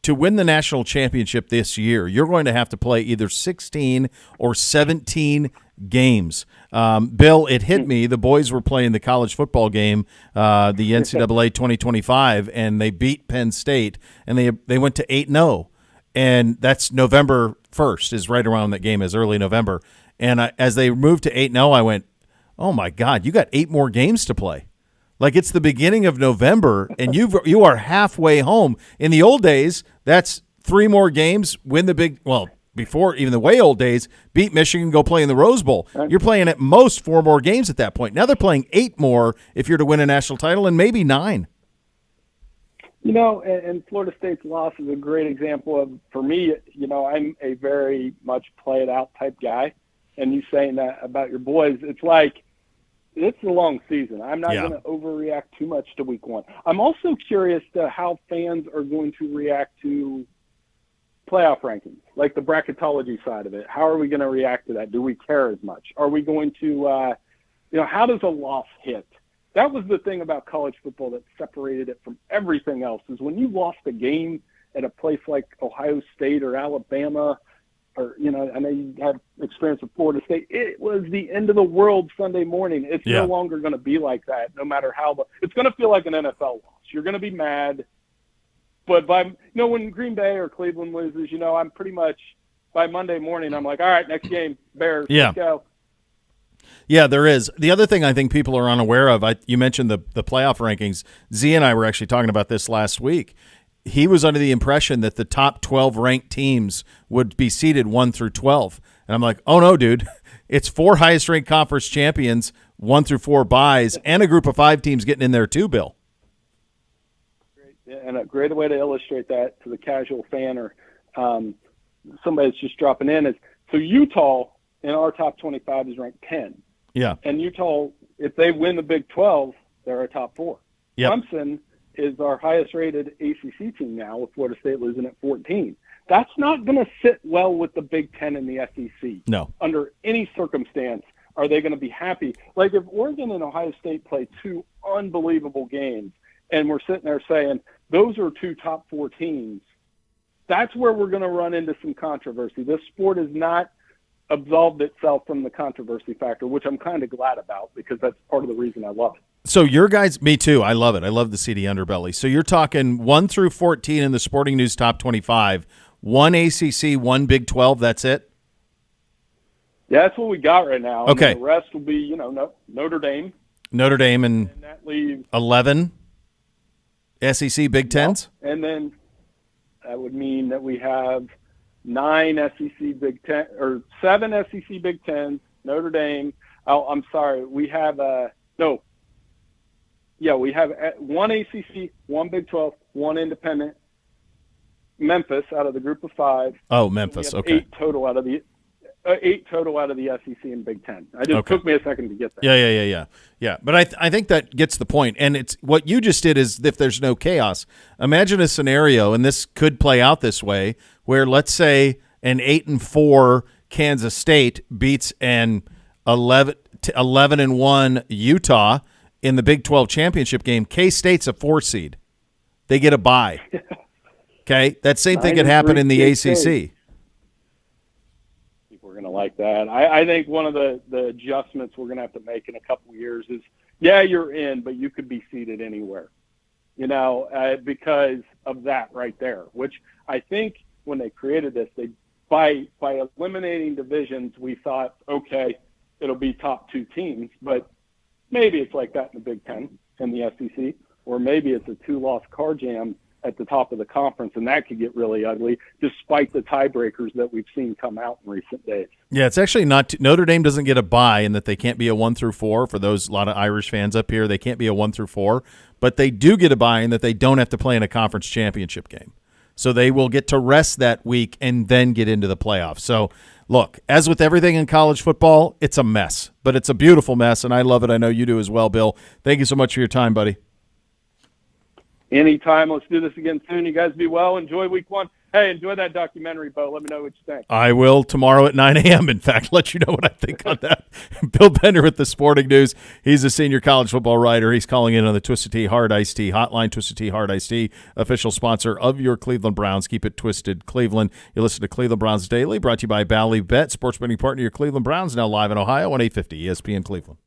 to win the national championship this year, you're going to have to play either 16 or 17 games. Bill, it hit me. The boys were playing the college football game, the NCAA 2025, and they beat Penn State, and they went to 8-0, and that's November 1st, is right around that game, is early November. And as they moved to 8-0, I went, oh my God, you got 8 more games to play. Like it's the beginning of November, and you are halfway home. In the old days, that's 3 more games, win the big. Well, before even the way old days, beat Michigan, go play in the Rose Bowl. You're playing at most 4 more games at that point. Now they're playing 8 more if you're to win a national title, and maybe 9. And Florida State's loss is a great example of, for me, I'm a very much play it out type guy, and you saying that about your boys, it's like, it's a long season. I'm not going to overreact too much to week 1. I'm also curious to how fans are going to react to playoff rankings, like the bracketology side of it. How are we going to react to that? Do we care as much? Are we going to, how does a loss hit? That was the thing about college football that separated it from everything else, is when you lost a game at a place like Ohio State or Alabama, or, I know you had experience with Florida State, it was the end of the world Sunday morning. It's no longer going to be like that, no matter how it's going to feel like an NFL loss. You're going to be mad. But when Green Bay or Cleveland loses, I'm pretty much, by Monday morning, I'm like, all right, next game, Bears, let's go. Yeah, there is. The other thing I think people are unaware of, you mentioned the playoff rankings. Z and I were actually talking about this last week. He was under the impression that the top 12 ranked teams would be seeded 1 through 12. And I'm like, oh, no, dude. It's 4 highest ranked conference champions, 1 through 4 buys, and a group of 5 teams getting in there too, Bill. And a great way to illustrate that to the casual fan or somebody that's just dropping in is, so Utah in our top 25 is ranked 10. Yeah. And Utah, if they win the Big 12, they're a top 4. Yep. Clemson is our highest-rated ACC team now, with Florida State losing at 14. That's not going to sit well with the Big 10 and the SEC. No. Under any circumstance are they going to be happy. Like if Oregon and Ohio State play 2 unbelievable games, and we're sitting there saying those are 2 top 4 teams, that's where we're going to run into some controversy. This sport has not absolved itself from the controversy factor, which I'm kind of glad about, because that's part of the reason I love it. So your guys, me too. I love it. I love the CD underbelly. So you're talking 1 through 14 in the Sporting News top 25, 1 ACC, 1 Big 12. That's it. Yeah, that's what we got right now. Okay. And the rest will be, Notre Dame. Notre Dame and that leaves 11 SEC Big Tens. And then that would mean that we have 9 SEC Big Ten or 7 SEC Big Tens, Notre Dame. Oh, I'm sorry. We have no. Yeah, we have 1 ACC, 1 Big 12, 1 independent. Memphis out of the group of 5. Oh, Memphis. Okay. 8 total out of the SEC and Big Ten. It just took me a second to get there. Yeah. But I think that gets the point. And it's what you just did is if there's no chaos, imagine a scenario, and this could play out this way, where let's say an 8-4 Kansas State beats an 11-1 Utah in the Big 12 championship game. K-State's a 4 seed. They get a bye. Okay, that same thing could happen in the ACC. We're going to like that. I think one of the adjustments we're going to have to make in a couple of years is, you're in, but you could be seated anywhere, because of that right there, which I think when they created this, by eliminating divisions, we thought, okay, it'll be top 2 teams, but maybe it's like that in the Big Ten and the SEC, or maybe it's a 2-loss car jam at the top of the conference, and that could get really ugly, despite the tiebreakers that we've seen come out in recent days. Yeah, it's actually not Notre Dame doesn't get a bye in that they can't be a 1-4 for those a lot of Irish fans up here. They can't be a 1-4, but they do get a bye in that they don't have to play in a conference championship game. So they will get to rest that week and then get into the playoffs. So, look, as with everything in college football, it's a mess, but it's a beautiful mess, and I love it. I know you do as well, Bill. Thank you so much for your time, buddy. Anytime. Let's do this again soon. You guys be well. Enjoy week 1. Hey, enjoy that documentary, Bo. Let me know what you think. I will tomorrow at 9 a.m., in fact, let you know what I think on that. Bill Bender with the Sporting News. He's a senior college football writer. He's calling in on the Twisted Tea Hard Iced Tea Hotline. Twisted Tea Hard Iced Tea, official sponsor of your Cleveland Browns. Keep it twisted, Cleveland. You listen to Cleveland Browns Daily, brought to you by Bally Bet, sports betting partner of your Cleveland Browns, now live in Ohio on 850 ESPN Cleveland.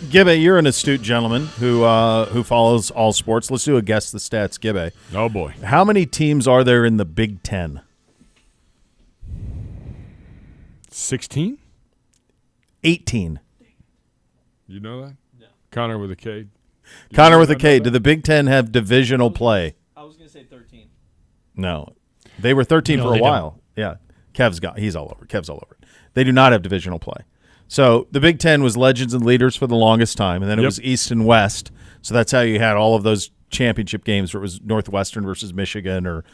Gibbe, you're an astute gentleman who follows all sports. Let's do a guess the stats, Gibbe. Oh, boy. How many teams are there in the Big Ten? 16? 18. You know that? No. Connor with a K. Connor with a K. Do the Big Ten have divisional play? I was going to say 13. No. They were 13 No, for a they while. Yeah. He's all over. Kev's all over it. They do not have divisional play. So the Big Ten was legends and leaders for the longest time, and then it was East and West. So that's how you had all of those championship games where it was Northwestern versus Michigan or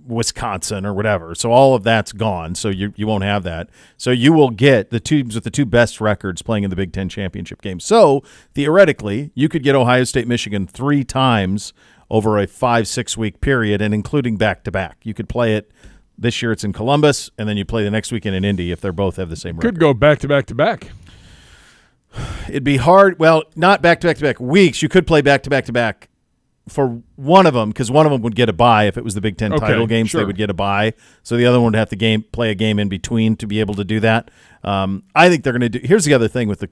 Wisconsin or whatever. So all of that's gone. So you won't have that. So you will get the teams with the two best records playing in the Big Ten championship game. So theoretically, you could get Ohio State, Michigan 3 times over a 5-6 week period, and including back-to-back. You could play it. This year it's in Columbus, and then you play the next weekend in Indy if they both have the same record. Could go back-to-back-to-back. It'd be hard. Well, not back-to-back-to-back weeks. You could play back-to-back-to-back for one of them because one of them would get a bye. If it was the Big Ten title games, they would get a bye. So the other one would have to play a game in between to be able to do that. I think they're going to do – here's the other thing with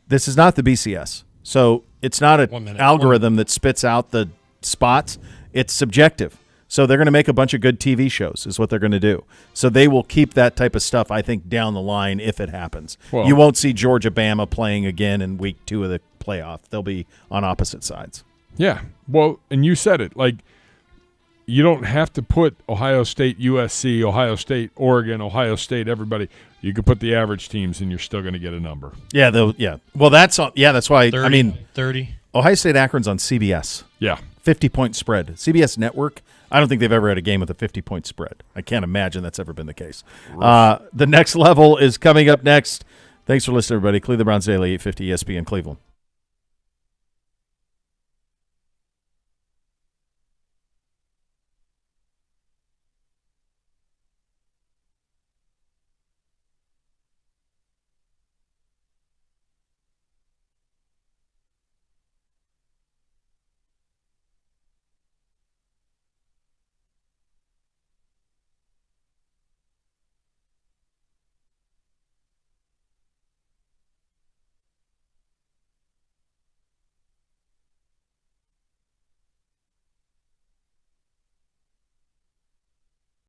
this is not the BCS. So it's not an algorithm that spits out the spots. It's subjective. So they're going to make a bunch of good TV shows is what they're going to do. So they will keep that type of stuff, I think, down the line if it happens. Well, you won't see Georgia-Bama playing again in week 2 of the playoff. They'll be on opposite sides. Yeah. Well, and you said it. Like, you don't have to put Ohio State, USC, Ohio State, Oregon, Ohio State, everybody. You could put the average teams, and you're still going to get a number. Yeah. Well, that's why. 30, I mean, 30. Ohio State Akron's on CBS. Yeah. 50-point spread. CBS Network. I don't think they've ever had a game with a 50-point spread. I can't imagine that's ever been the case. The next level is coming up next. Thanks for listening, everybody. Cleveland Browns Daily, 850 ESPN Cleveland.